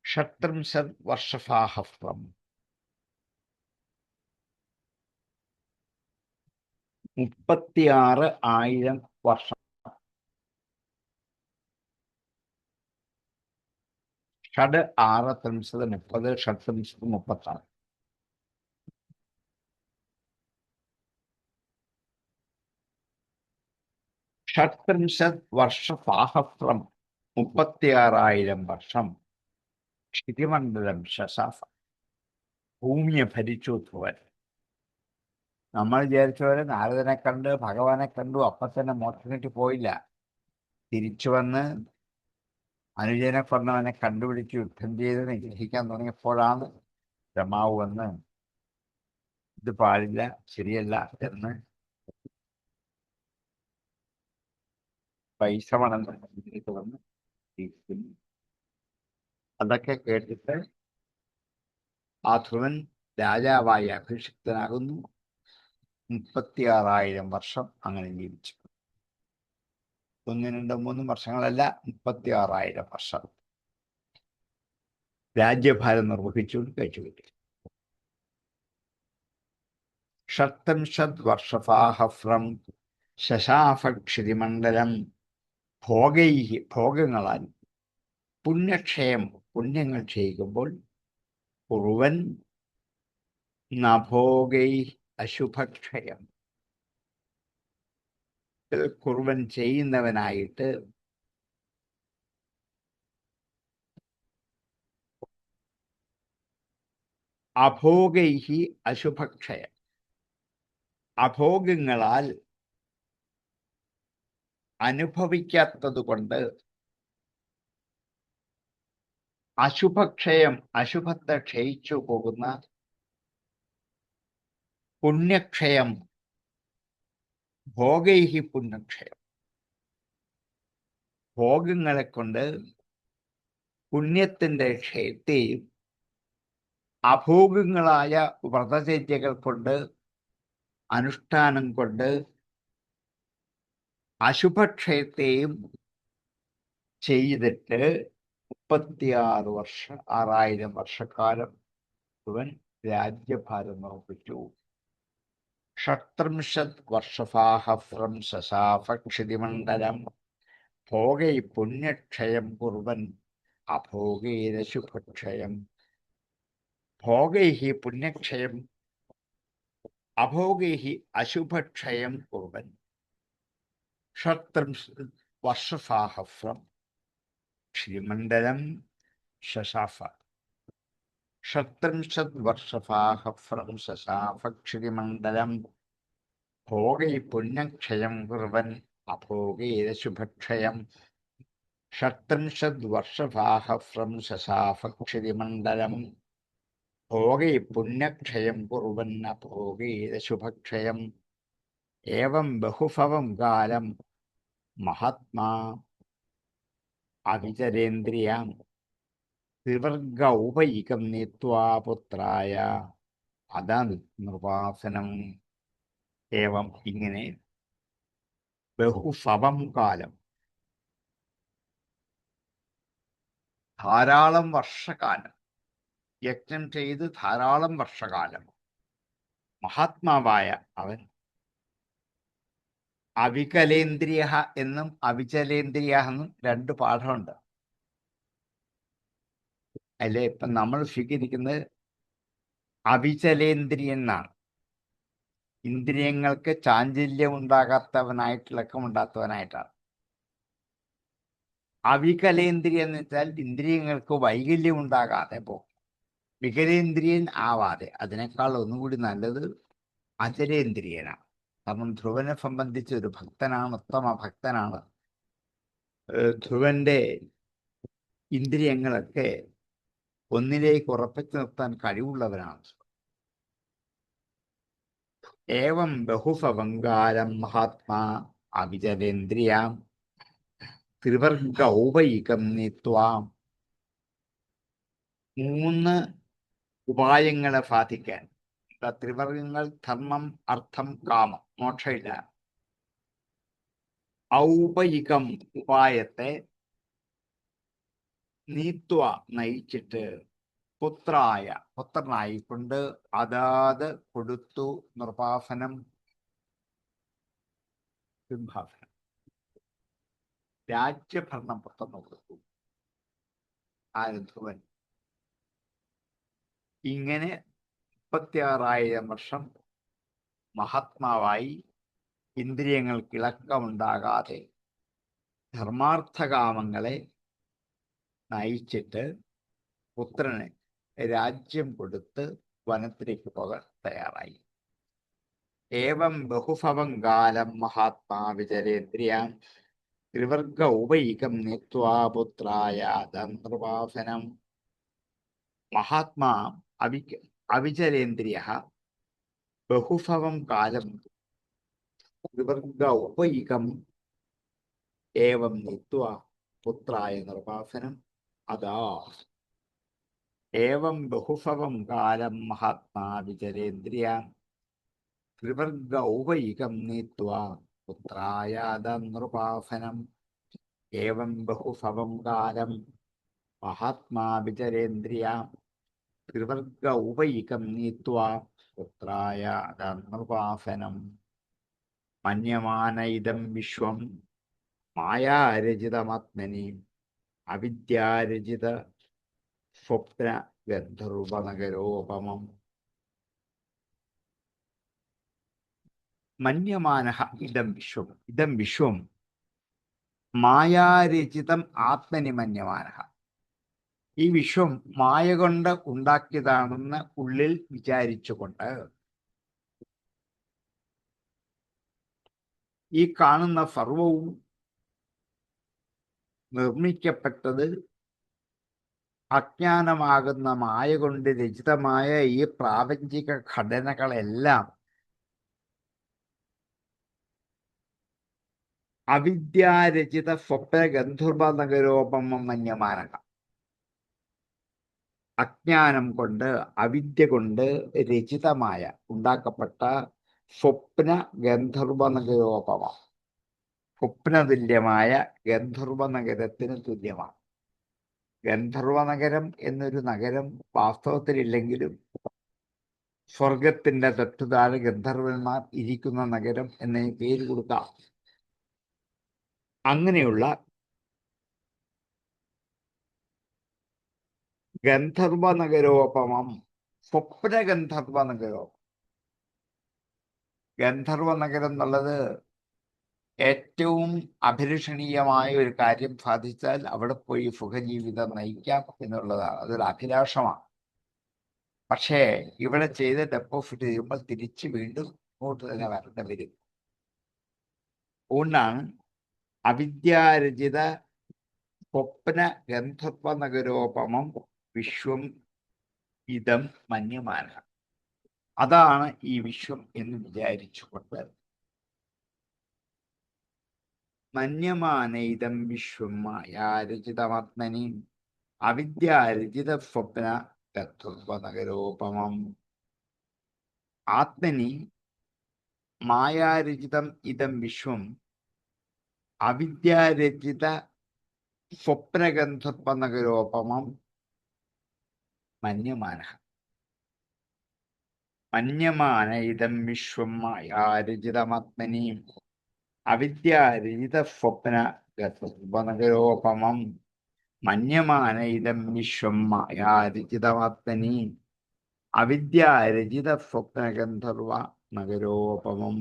ഷട്ത്രിംശദ്വർഷസാഹസ്രം, 36,000 വർഷം. ഷഡ് 6 ത്രിംശത് 30, ഷട്ത്രിംശത് 36. ഷട്ത്രിംശത് വർഷസാഹസ്രം 36,000 വർഷം. ക്ഷിതിമണ്ഡലം ശശാസ, ഭൂമിയെ ഭരിച്ചു ധ്രുവൻ. നമ്മൾ വിചാരിച്ചവരെ നാരദനെ കണ്ട് ഭഗവാനെ കണ്ടു അപ്പം തന്നെ മോക്ഷം കിട്ടി പോയില്ല. തിരിച്ചു വന്ന് അനുജനെ കൊന്നവനെ കണ്ടുപിടിച്ച് യുദ്ധം ചെയ്ത് നിഗ്രഹിക്കാൻ തുടങ്ങിയപ്പോഴാണ് ബ്രഹ്മാവ് വന്ന് ഇത് പാടില്ല, ശരിയല്ല എന്ന് പൈസ പണം തുടർന്ന് ഇരിക്കുന്നു. അതൊക്കെ കേട്ടിട്ട് ആ ധ്രുവൻ രാജാവായി അഭിഷിക്തനാകുന്നു. 36,000 വർഷം അങ്ങനെ ജീവിച്ചു. 1, 2, 3 വർഷങ്ങളല്ല, 36,000 വർഷം രാജ്യഭാരം നിർവഹിച്ചുകൊണ്ട് കഴിച്ചുകൂട്ടി. ഷട്ത്രിംശത് വർഷപാഹഫ്രം ശശാഫക്ഷിതിമണ്ഡലം ഭോഗങ്ങളാൽ പുണ്യങ്ങൾ ചെയ്യുമ്പോൾ കുറുവൻ നഭോഗൈ അശുഭക്ഷയം. കുറുവൻ ചെയ്യുന്നവനായിട്ട് അഭോഗൈഹി അശുഭക്ഷയം, അഭോഗങ്ങളാൽ അനുഭവിക്കാത്തത് കൊണ്ട് അശുഭത്തെ ക്ഷയിച്ചു പോകുന്ന പുണ്യക്ഷയം, ഭോഗൈഹി പുണ്യക്ഷയം. ഭോഗങ്ങളെ കൊണ്ട് പുണ്യത്തിന്റെ ക്ഷയത്തെയും അഭോഗങ്ങളായ വ്രതചര്യകൾ കൊണ്ട് അനുഷ്ഠാനം കൊണ്ട് അശുഭക്ഷയത്തെയും ചെയ്തിട്ട് 6,000 വർഷക്കാലം ഇവൻ രാജ്യഭാരം നിർവഹിച്ചു. ഷട്ത്രിംശത് വർഷപാഹഫ്രം ശശാഫക്ഷിതിമണ്ഡലം ഭോഗൈ പുണ്യക്ഷയം കുർവൻ അഭോഗൈരശുഭക്ഷയം. ഭോഗൈഹി പുണ്യക്ഷയം അഭോഗൈഹി അശുഭക്ഷയം കുർവൻ ഷട്ത്രിംശത് വർഷപാഹഫ്രം ക്ഷിതിമണ്ഡലം ശശാഫ. ഷട്ത്രിംശത് വർഷപാഹഫ്രം ശശാഫക്ഷിതിമണ്ഡലം ഭോഗൈ പുണ്യക്ഷയം കുർവൻ അഭോഗൈരശുഭക്ഷയം. ഷട്ത്രിംശത് വർഷപാഹഫ്രം ശശാഫക്ഷിതിമണ്ഡലം ഭോഗൈ പുണ്യക്ഷയം കുർവൻ അഭോഗൈരശുഭക്ഷയം. ഏവം ബഹുഭവം കാലം മഹാത്മാ അവിചരേന്ദ്രിയാം ത്രിവർഗ ഉപൈകം നീത്വാ പുത്രായ അദാനൃപാസനം. ഏവം ഇങ്ങനെ ബഹുഭവം കാലം, ധാരാളം വർഷകാലം യജ്ഞം ചെയ്ത് ധാരാളം വർഷകാലം മഹാത്മാവായ അവൻ അവികലേന്ദ്രിയ എന്നും അവിചലേന്ദ്രിയ എന്നും 2 പാഠമുണ്ട്. അല്ലെ, ഇപ്പം നമ്മൾ സ്വീകരിക്കുന്നത് അവിചലേന്ദ്രിയൻ എന്നാണ്. ഇന്ദ്രിയങ്ങൾക്ക് ചാഞ്ചല്യം ഉണ്ടാകാത്തവനായിട്ട്, ഇളക്കമുണ്ടാത്തവനായിട്ടാണ്. അവികലേന്ദ്രിയൻ എന്ന് വെച്ചാൽ ഇന്ദ്രിയങ്ങൾക്ക് വൈകല്യം ഉണ്ടാകാതെ പോകും, വികലേന്ദ്രിയൻ ആവാതെ. അതിനേക്കാൾ ഒന്നുകൂടി നല്ലത് അചലേന്ദ്രിയനാണ്. കാരണം ധ്രുവനെ സംബന്ധിച്ച് ഒരു ഭക്തനാണ്, ഉത്തമ ഭക്തനാണ്. ധ്രുവന്റെ ഇന്ദ്രിയങ്ങളൊക്കെ ഒന്നിലേക്ക് ഉറപ്പിച്ചു നിർത്താൻ കഴിവുള്ളവനാണ്. ഏവം ബഹുഭവങ്കാലം മഹാത്മാ അവിചലേന്ദ്രിയാം ത്രിവർഗ ഔപൈകം നീത്വാം. 3 ഉപായങ്ങളെ സാധിക്കാൻ. ത്രിവർഗങ്ങൾ ധർമ്മം, അർത്ഥം, കാമം, മോക്ഷമില്ല. ഔപയികം ഉപായത്തെ നീത്വ നയിച്ചിട്ട് പുത്രനായിക്കൊണ്ട് അതാത് കൊടുത്തു നിർവാസനം, സിംഹാസനം, രാജ്യഭരണം പുത്രന് കൊടുത്തു. ധ്രുവൻ ഇങ്ങനെ 36,000 വർഷം മഹാത്മാവായി ഇന്ദ്രിയങ്ങൾക്ക് ഇളക്കമുണ്ടാകാതെ ധർമാർത്ഥകാമങ്ങളെ നയിച്ചിട്ട് പുത്രന് രാജ്യം കൊടുത്ത് വനത്തിലേക്ക് പോകാൻ തയ്യാറായി. ഏവം ബഹുഭവം കാലം മഹാത്മാ വിചരേന്ദ്രിയാം ത്രിവർഗ ഉപൈകം നീത്വാ പുത്രായ ബഹുഭവം കാലം ത്രിവർഗൗപയികം ഏവം നീത്വാ പുത്രായ നിർവാസനം അതാ ഏവം ബഹുഭവം കാലം മഹാത്മാ വിചരേന്ദ്രിയ ത്രിവർഗൗപയികം നീത്വാ പുത്രായ നിർവാസനം ഏവം ബഹുഭവം കാലം മഹാത്മാ വിചരേന്ദ്രിയ ത്രിവർഗൗപയികം നീത്വാ പുത്രായ നിർവാസനം മന്യമാന ഇദം വിശ്വം മായാരചിതമാത്മനി അവിദ്യാരചിത സ്വപ്ന ഗന്ധർവനഗരോപമം മന്യമാനഃ ഇദം വിശ്വം മായാരചിതം ആത്മനി മന്യമാനഃ. ഈ വിശ്വം മായ കൊണ്ട് ഉണ്ടാക്കിയതാണെന്ന് ഉള്ളിൽ വിചാരിച്ചുകൊണ്ട് ഈ കാണുന്ന സർവവും നിർമ്മിക്കപ്പെട്ടത് അജ്ഞാനമാകുന്ന മായ കൊണ്ട് രചിതമായ ഈ പ്രാപഞ്ചിക ഘടനകളെല്ലാം അവിദ്യാരചിത സ്വപ്ന ഗന്ധർവ നഗരോപമം മന്യമാനക. അജ്ഞാനം കൊണ്ട് അവിദ്യ കൊണ്ട് രചിതമായ ഉണ്ടാക്കപ്പെട്ട സ്വപ്ന ഗന്ധർവ നഗരോപമ, സ്വപ്നതുല്യമായ ഗന്ധർവ നഗരത്തിന് തുല്യമാണ്. ഗന്ധർവ നഗരം എന്നൊരു നഗരം വാസ്തവത്തിലില്ലെങ്കിലും സ്വർഗത്തിന്റെ തൊട്ടുതാഴെ ഗന്ധർവന്മാർ ഇരിക്കുന്ന നഗരം എന്ന പേര് കൊടുക്കാം. അങ്ങനെയുള്ള ഗന്ധർവ നഗരോപമം, സ്വപ്ന ഗന്ധർവ നഗരോപം. ഗന്ധർവ നഗരം എന്നുള്ളത് ഏറ്റവും അഭിലഷണീയമായ ഒരു കാര്യം സാധിച്ചാൽ അവിടെ പോയി സുഖജീവിതം നയിക്കാം എന്നുള്ളതാണ്. അതൊരു അഭിലാഷമാണ്. പക്ഷേ ഇവിടെ ചെയ്ത് ഡെപ്പോസിറ്റ് ചെയ്യുമ്പോൾ തിരിച്ച് വീണ്ടും ഇങ്ങോട്ട് തന്നെ വരേണ്ടി വരും. അതുകൊണ്ടാണ് അവിദ്യാരചിത സ്വപ്ന ഗന്ധർവ നഗരോപമം വിശ്വം ഇതം മന്യമാന. അതാണ് ഈ വിശ്വം എന്ന് വിചാരിച്ചുകൊണ്ട് മന്യമാന ഇതം വിശ്വം മായാരചിതമാത്മനി അവിദ്യാരചിത സ്വപ്ന ഗന്ധർവ നഗരോപമം. ആത്മനി മായാരചിതം ഇതം വിശ്വം അവിദ്യാരചിത സ്വപ്നഗന്ധർവ നഗരോപമം മന്യമാന. മന്യമാന ഇദം വിശ്വം മായാരചിതമാത്മനി അവിദ്യാരചിത സ്വപ്ന ഗന്ധർവനഗരോപമം. മന്യമാന ഇദം വിശ്വം മായാരചിതമാത്മനി അവിദ്യാരചിത സ്വപ്ന ഗന്ധർവ നഗരോപമം.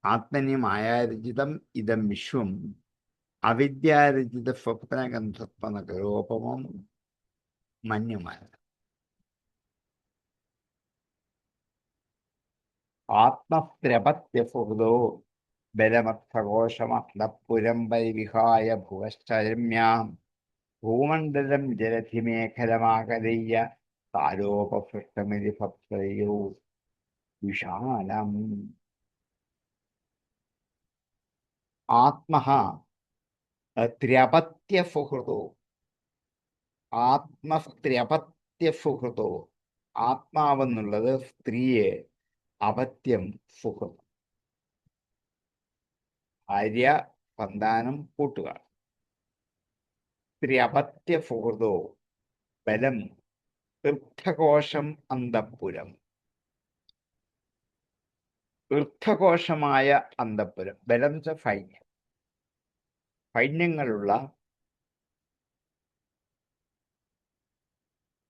ആത്മനി മായാരചിതം ഇദം വിശ്വം അവിദ്യാരചിത സ്വപ്ന ഗന്ധർവ നഗരോപമം മന്യമാന. ആത്മപ്രപത്യസുഹൃദോ ബലമർത്ഥകോശമഹ്ലപുരം പരിവിഹായ ഭുവശ്ചരമ്യാം ഭൂമണ്ഡലം ജലധിമേഖലമാകലയ്യ താരോപസൃഷ്ടമിതി ഭക്തയോ വിശാലം. ആത്മഃ ത്രപത്യസുഹൃദോ, ആത്മസ്ത്രപത്യസുഹൃദോ. ആത്മാവെന്നുള്ളത് സ്ത്രീയെ അപത്യം സുഹൃം, ഭാര്യ, സന്താനം, കൂട്ടുകാർ. ത്രപത്യ സുഹൃദോ ബലം തീർത്ഥകോശം അന്തഃപുരം. തീർത്ഥകോശമായ അന്തഃപുരം. ബലം ച സൈന്യം, സൈന്യങ്ങളുള്ള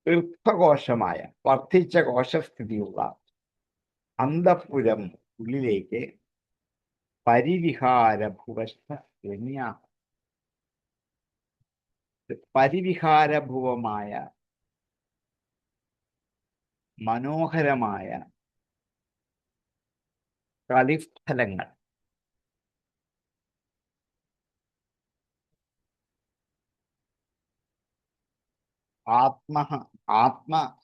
തീർത്ഥകോശമായ വർദ്ധിച്ച കോശസ്ഥിതിയുള്ള അന്തഃപുരം ഉള്ളിലേക്ക് പരിവിഹാരഭുവസ്ഥ രമ്യ. പരിവിഹാരഭുവമായ മനോഹരമായ കളിസ്ഥലങ്ങൾ, ആത്മ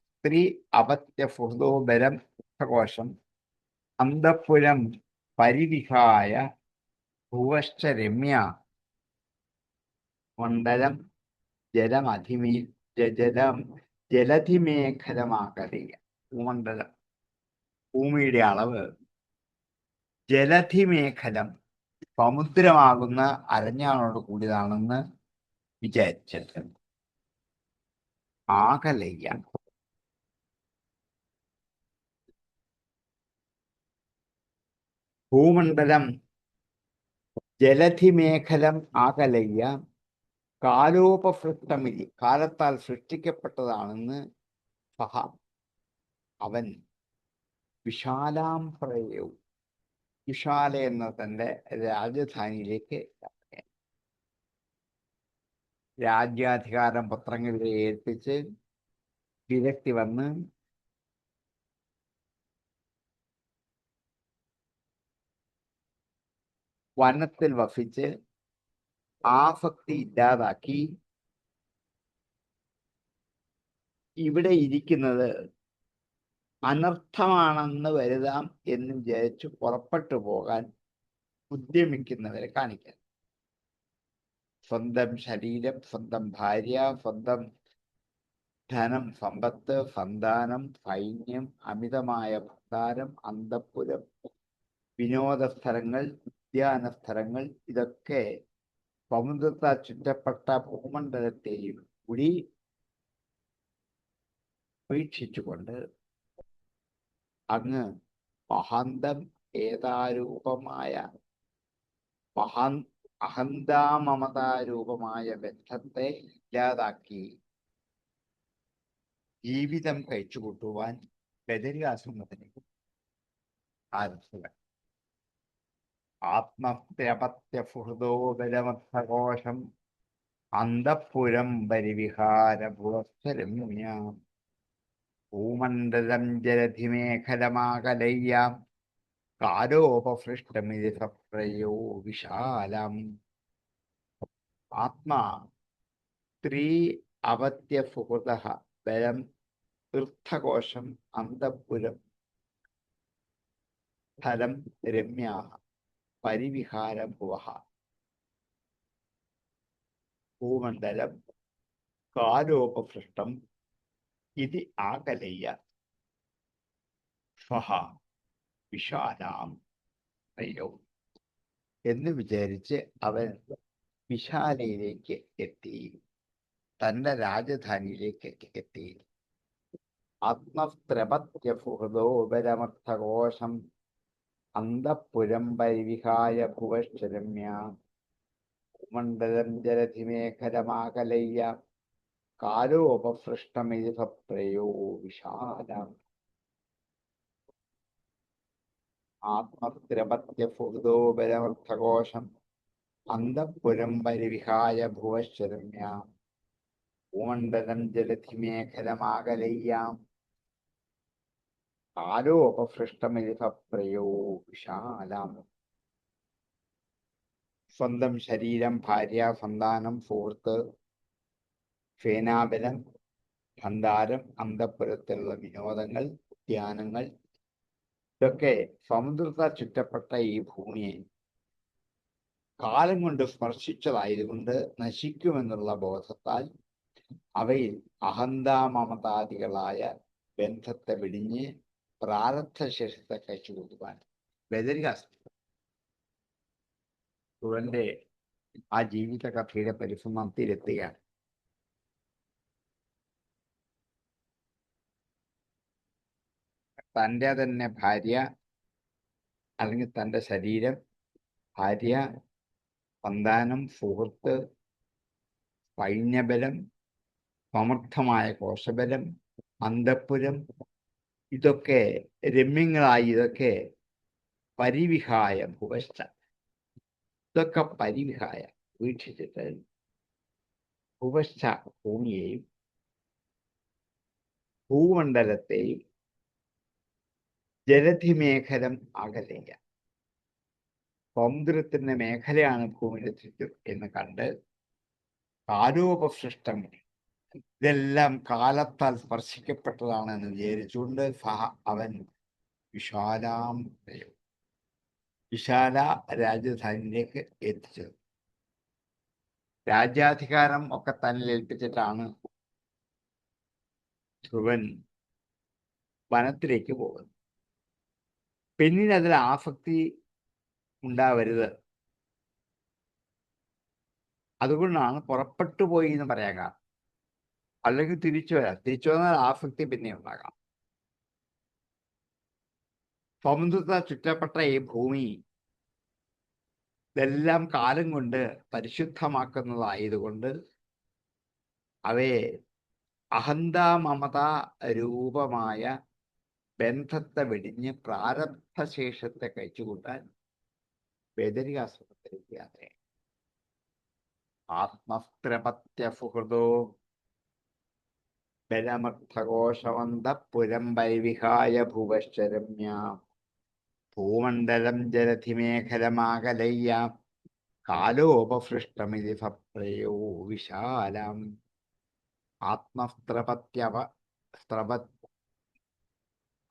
സ്ത്രീ അപത്യ സുഹൃദോ ബലം ബലമർത്ഥകോശം അന്തഃപുരം പരിവിഹായ ഭുവശ്ച രമ്യ മണ്ഡലം ജലധിമേഖലമാകറിയ. ഭൂമണ്ഡലം, ഭൂമിയുടെ അളവ്, ജലധിമേഖലം സമുദ്രമാകുന്ന അരഞ്ഞാണോട് കൂടിയതാണെന്ന് വിചാരിച്ചിട്ട് ആകലയ്യ. ഭൂമണ്ഡലം ജലധിമേഖലം ആകലയ്യ കാലോപസൃഷ്ടമിതി, കാലത്താൽ സൃഷ്ടിക്കപ്പെട്ടതാണെന്ന് സഹ അവൻ വിശാലാം പ്രയവും, വിശാല എന്ന തന്റെ രാജധാനിയിലേക്ക് രാജ്യാധികാരം പത്രങ്ങളെ ഏൽപ്പിച്ച് വിരക്തി വന്ന് വനത്തിൽ വസിച്ച് ആസക്തി ഇല്ലാതാക്കി ഇവിടെ ഇരിക്കുന്നത് അനർത്ഥമാണെന്ന് വരുതാം എന്ന് വിചാരിച്ച് പുറപ്പെട്ടു പോകാൻ ഉദ്യമിക്കുന്നവരെ കാണിക്കാൻ. സ്വന്തം ശരീരം, സ്വന്തം ഭാര്യ, സ്വന്തം ധനം, സമ്പത്ത്, സന്താനം, സൈന്യം, അമിതമായ ഭണ്ഡാരം, അന്തഃപുരം, വിനോദസ്ഥലങ്ങൾ, ഉദ്യാന സ്ഥലങ്ങൾ, ഇതൊക്കെ സമുദ്രത്താൽ ചുറ്റപ്പെട്ട ഭൂമണ്ഡലത്തെയും കൂടി വീക്ഷിച്ചുകൊണ്ട് അങ്ങ് അഹന്തം ഏതാരൂപമായ അഹന്താമമതാരൂപമായ ബന്ധത്തെ ഇല്ലാതാക്കി ജീവിതം കഴിച്ചുകൂട്ടുവാൻ ബദരികാശ്രമത്തിന് ആരംഭിക്കുക. ആത്മപ്രപത്യസുഹൃദോ ബലമർത്ഥകോശം അന്തഃപുരം പരിവിഹാരഭുവസ്വരമ്യാം ഭൂമണ്ഡലം ജലധിമേഖലമാകലയ്യാം കാലോപസൃഷ്ടമിതി സപ്രയോ വിശാലം. ആത്മാ സ്ത്രീ അവത്യസുഹൃദ ബലം തീർത്ഥകോശം അന്തഃപുരം ഫലം രമ്യാ പരിവിഹാരഭുവഃ. ഭൂമണ്ഡലം കാലോപസൃഷ്ടം ഇതി ആകലയ്യ സ്വഹ വിശാലാം അയ്യോ എന്ന് വിചാരിച്ച് അവൻ വിശാലയിലേക്ക് എത്തി, തന്റെ രാജധാനിയിലേക്ക് എത്തി. ആത്മസ്ത്രപത്യസുഹൃദോ ബലമർത്ഥകോശം അന്തഃപുരം പരിവിഹായ ഭുവശ്ചരമ്യ ഭൂമണ്ഡലം ജലധിമേഖലമാകലയ്യ കാലോപസൃഷ്ടമിതി സപ്രയോ വിശാലം. ആത്മസ്ത്രപത്യസുഹൃദോ ബലമർത്ഥകോശം അന്തഃപുരം പരിവിഹായ ഭുവശ്ചരമ്യ ഭൂമണ്ഡലം ജലധിമേഖലമാകലയ്യാം കാലോപസൃഷ്ടമിതി സപ്രയോ വിശാലം. സ്വന്തം ശരീരം, ഭാര്യ, സന്താനം, സുഹൃത്ത്, സേനാബലം, ഭണ്ഡാരം, അന്തഃപുരത്തിലുള്ള വിനോദങ്ങൾ, ഉദ്യാനങ്ങൾ, ഇതൊക്കെ സമുദ്രത്താൽ ചുറ്റപ്പെട്ട ഈ ഭൂമിയെ കാലം കൊണ്ട് സ്പർശിച്ചതായതുകൊണ്ട് നശിക്കുമെന്നുള്ള ബോധത്താൽ അവയിൽ അഹന്താമമതാദികളായ ബന്ധത്തെ വെടിഞ്ഞ് പ്രാരബ്ധശേഷത്തെ കഴിച്ചു കൊടുക്കുവാൻ ബദരികാശ്രമം തുടന്റെ ആ ജീവിത കഥയുടെ പരിസമാപ്തിയിലെത്തുകയാണ്. തൻ്റെ തന്നെ ഭാര്യ, അല്ലെങ്കിൽ തൻ്റെ ശരീരം, ഭാര്യ, സന്താനം, സുഹൃത്ത്, സൈന്യബലം, സമർത്ഥമായ കോശബലം, അന്തഃപുരം, ഇതൊക്കെ രമ്യങ്ങളായി, ഇതൊക്കെ പരിവിഹായ ഭുവശ്ച, ഇതൊക്കെ പരിവിഹായ വീക്ഷിച്ചിട്ട് ഭുവശ്ച ഭൂമിയെയും ഭൂമണ്ഡലത്തെയും ജലധിമേഖലം അകലയ്യ, സമുദ്രത്തിന്റെ മേഖലയാണ് ഭൂമിയുടെ ചുറ്റും എന്ന് കണ്ട് കാലോപസൃഷ്ടം, ഇതെല്ലാം കാലത്താൽ സ്പർശിക്കപ്പെട്ടതാണെന്ന് വിചാരിച്ചുകൊണ്ട് അവൻ വിശാലാം വിശാല രാജധാനിയിലേക്ക് എത്തിച്ചത്. രാജ്യാധികാരം ഒക്കെ തന്നിൽ ഏൽപ്പിച്ചിട്ടാണ് ധ്രുവൻ വനത്തിലേക്ക് പോകുന്നത്. പിന്നീട് അതിൽ ആസക്തി ഉണ്ടാവരുത്, അതുകൊണ്ടാണ് പുറപ്പെട്ടു പോയി എന്ന് പറയാൻ കാരണം. അല്ലെങ്കിൽ തിരിച്ചു വരാം, തിരിച്ചു വന്നാൽ ആസക്തി പിന്നെ ഉണ്ടാകാം. സമുദ്രത്താൽ ചുറ്റപ്പെട്ട ഈ ഭൂമി ഇതെല്ലാം കാലം കൊണ്ട് പരിശുദ്ധമാക്കുന്നതായതുകൊണ്ട് അവയെ അഹന്ത മമത രൂപമായ ബന്ധത്തെ വെടിഞ്ഞ് പ്രാരബ്ധശേഷത്തെ കഴിച്ചുകൂട്ടാൻ വേദനികാശ്രമത്തിലേക്ക് യാത്രയായി. ആത്മസ്ത്രപത്യസുഹൃദോ ബലമർത്ഥഘോഷവന്തപുരം പരിവിഹായ ഭുവശ്ചരമ്യ ഭൂമണ്ഡലം ജലധിമേഖലമാകലയ്യ കാലോപസൃഷ്ടമിതി ഭപ്രയോ വിശാലം.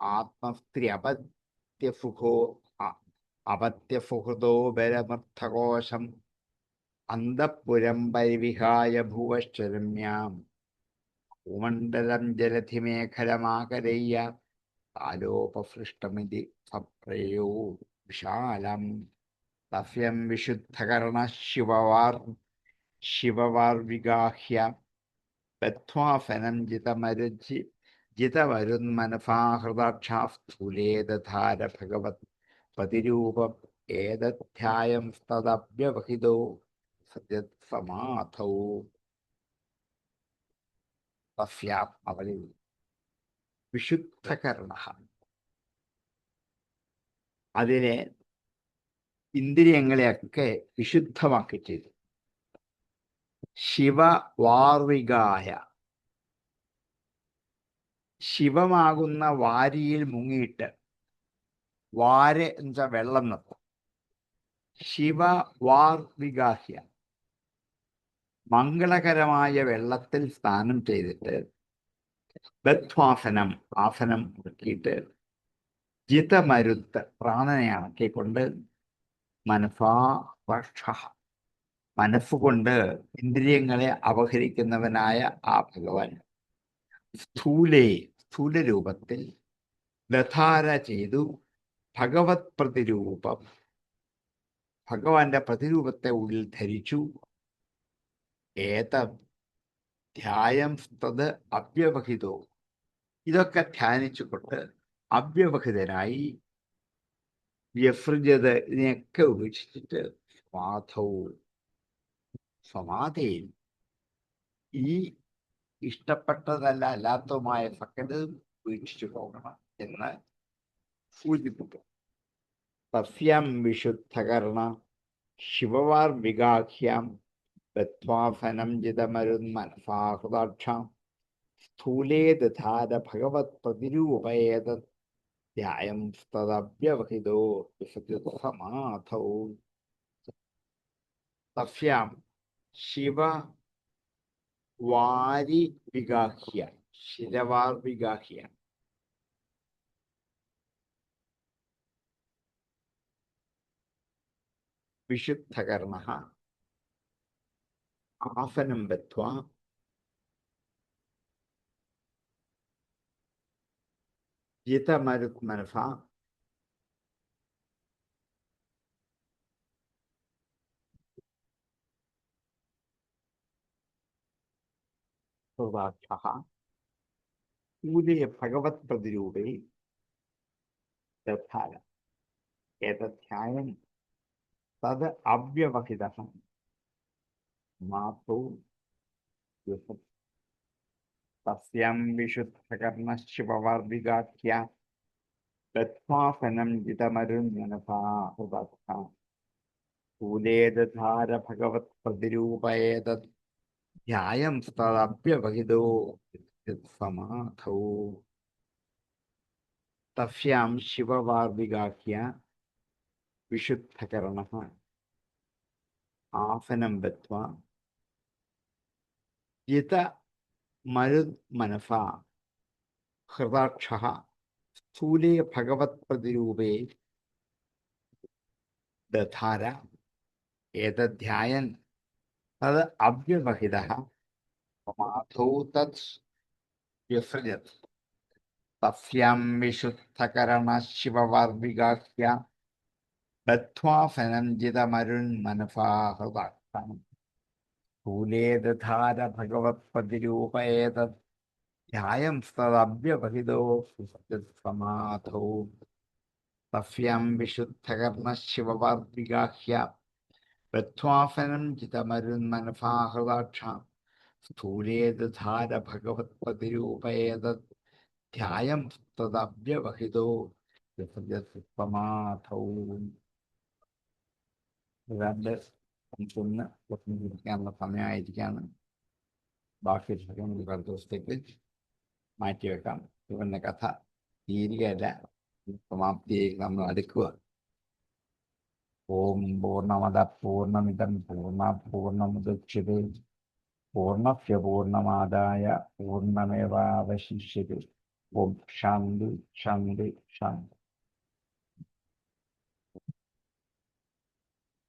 ആത്മസ്ത്ര്യപത്യസുഖോ അപത്യസുഹൃദോ ബലമർത്ഥഘോഷം അന്തഃപുരം പരിവിഹായ ഭുവശ്ചരമ്യാം ഭൂമണ്ഡലം ജലധിമേഖലമാകലയ്യ കാലോപസൃഷ്ടമിതി സപ്രയോ വിശാലം. തസ്യം വിശുദ്ധകർണ ശിവവാർവിഗാഹ്യ ബദ്ധ്വാഫനം ജിതമരുന്മനസാഹൃതാക്ഷാസ്ഥൂലേ ദധാര ഭഗവത് പതിരൂപം ഏതധ്യായം തദവ്യവഹിതോ സമാധൗ. തസ്യാം അവളിൽ വിശുദ്ധകർണ, അതിനെ ഇന്ദ്രിയങ്ങളെയൊക്കെ വിശുദ്ധമാക്കി ചെയ്തു. ശിവവാർവികായ, ശിവമാകുന്ന വാരിയിൽ മുങ്ങിയിട്ട്, വാര് എന്നുവെച്ചാൽ വെള്ളം നിർത്തും. ശിവവാർവികാഹ്യ, മംഗളകരമായ വെള്ളത്തിൽ സ്നാനം ചെയ്തിട്ട് ബദ്ധ്വാസനം, ആസനം മുറുക്കിയിട്ട് ജിതമരുത്ത്, പ്രാണനെ അണക്കിക്കൊണ്ട് മനസാ പക്ഷ, മനസ്സുകൊണ്ട് ഇന്ദ്രിയങ്ങളെ അപഹരിക്കുന്നവനായ ആ ഭഗവാൻ സ്ഥൂല രൂപത്തിൽ ദധാര ചെയ്തു ഭഗവത് പ്രതിരൂപം, ഭഗവാന്റെ പ്രതിരൂപത്തെ ഉള്ളിൽ ധരിച്ചു. ധ്യായം തത് അവ്യവഹിതോ, ഇതൊക്കെ ധ്യാനിച്ചുകൊണ്ട് അവ്യവഹിതനായി വ്യസൃജത്, ഇതിനെയൊക്കെ ഉപേക്ഷിച്ചിട്ട് സമാധിയിൽ ഈ ഇഷ്ടപ്പെട്ടതല്ല അല്ലാത്തതുമായ സകലതും വീക്ഷിച്ചു പോകണം എന്ന് സൂചിപ്പിക്കും. തസ്യാം വിശുദ്ധകർണ ശിവവാർവിഗാഹ്യാം ബദ്ധ്വാസനം ജിതമരുന്മനസാഹൃതാക്ഷാം സ്ഥൂലേ ദധാര ഭഗവത് പ്രതിരൂപേതത് ധ്യായം തദവ്യവഹിതോ സമാധൗ. തസ്യാം ശിവവാരിവിഗാഹ്യ, ശിരവാർവിഗാഹ്യ, വിശുദ്ധകർണ ആസനം ബദ്ധ്വാ ജിതമരുന്മനസ സ്ഥൂലേ ഭഗവത് പ്രതിരൂപേ ദധാര ഏതധ്യായം തത് അവ്യവഹിതഃ മാതോ തസ്യാം വിശുദ്ധകർണ ശിവവാർവിഗാഖ്യ ബദ്ധ്വാസനം ജിതമരുന്മനസാ ഹൃദാക്ഷാം സ്ഥൂലേ ദധാര ഭഗവത് പ്രതിരൂപേതത് ധ്യായം തദവ്യവഹിതോ സമാധൗ. തസ്യാം ശിവവാർവിഗാഖ്യ വിശുദ്ധകർണ ആസനം ബദ്ധ്വാ ജിതമരുന്മനസാ ഹൃദാക്ഷഃ സ്ഥൂലേ ഭഗവത് പ്രതിരൂപേ ദധാര ഏതധ്യായൻ തത് അവ്യവഹിതഃ മാധൗ തത് വിസൃജത് തസ്യാം വിശുദ്ധകരണശിവവർവികാഹ്യ ബദ്ധ്വാ ഫനഞ്ജിതമരുന്മനസാഹൃതാക്ഷം സ്ഥൂലേ ദധാര ഭഗവത് പ്രതിരൂപ ഏതത് ധ്യായം തദവ്യവഹിതോ സമാധൗ തസ്യാം വിശുദ്ധകർണശിവവർവികാഹ്യ ബദ്ധ്വാഫനം ജിതമരുന്മനസാഹൃതാക്ഷാം സ്ഥൂലേ ദധാര ഭഗവത് പ്രതിരൂപ ഏതത് ധ്യായം തദവ്യവഹിതോ സമാധൗ. ഏതാണ്ട് നമുക്കൊന്ന് ഇരിക്കാനുള്ള സമയമായിരിക്കാണ്. ബാക്കി നമുക്ക് അടുത്ത ദിവസത്തേക്ക് മാറ്റിവെക്കാം. ഇവന്റെ കഥ തീരുകയല്ല, സമാപ്തിയിലേക്ക് നമ്മൾ അടുക്കുക. ഓം പൂർണ്ണമദ പൂർണ്ണമിദം പൂർണ്ണമുദച്യതേ പൂർണ്ണസ്യ പൂർണ്ണമാദായ പൂർണ്ണമേവാവശിഷ്യതേ. ഓം ശാന്തി ശാന്തി ശാന്തി.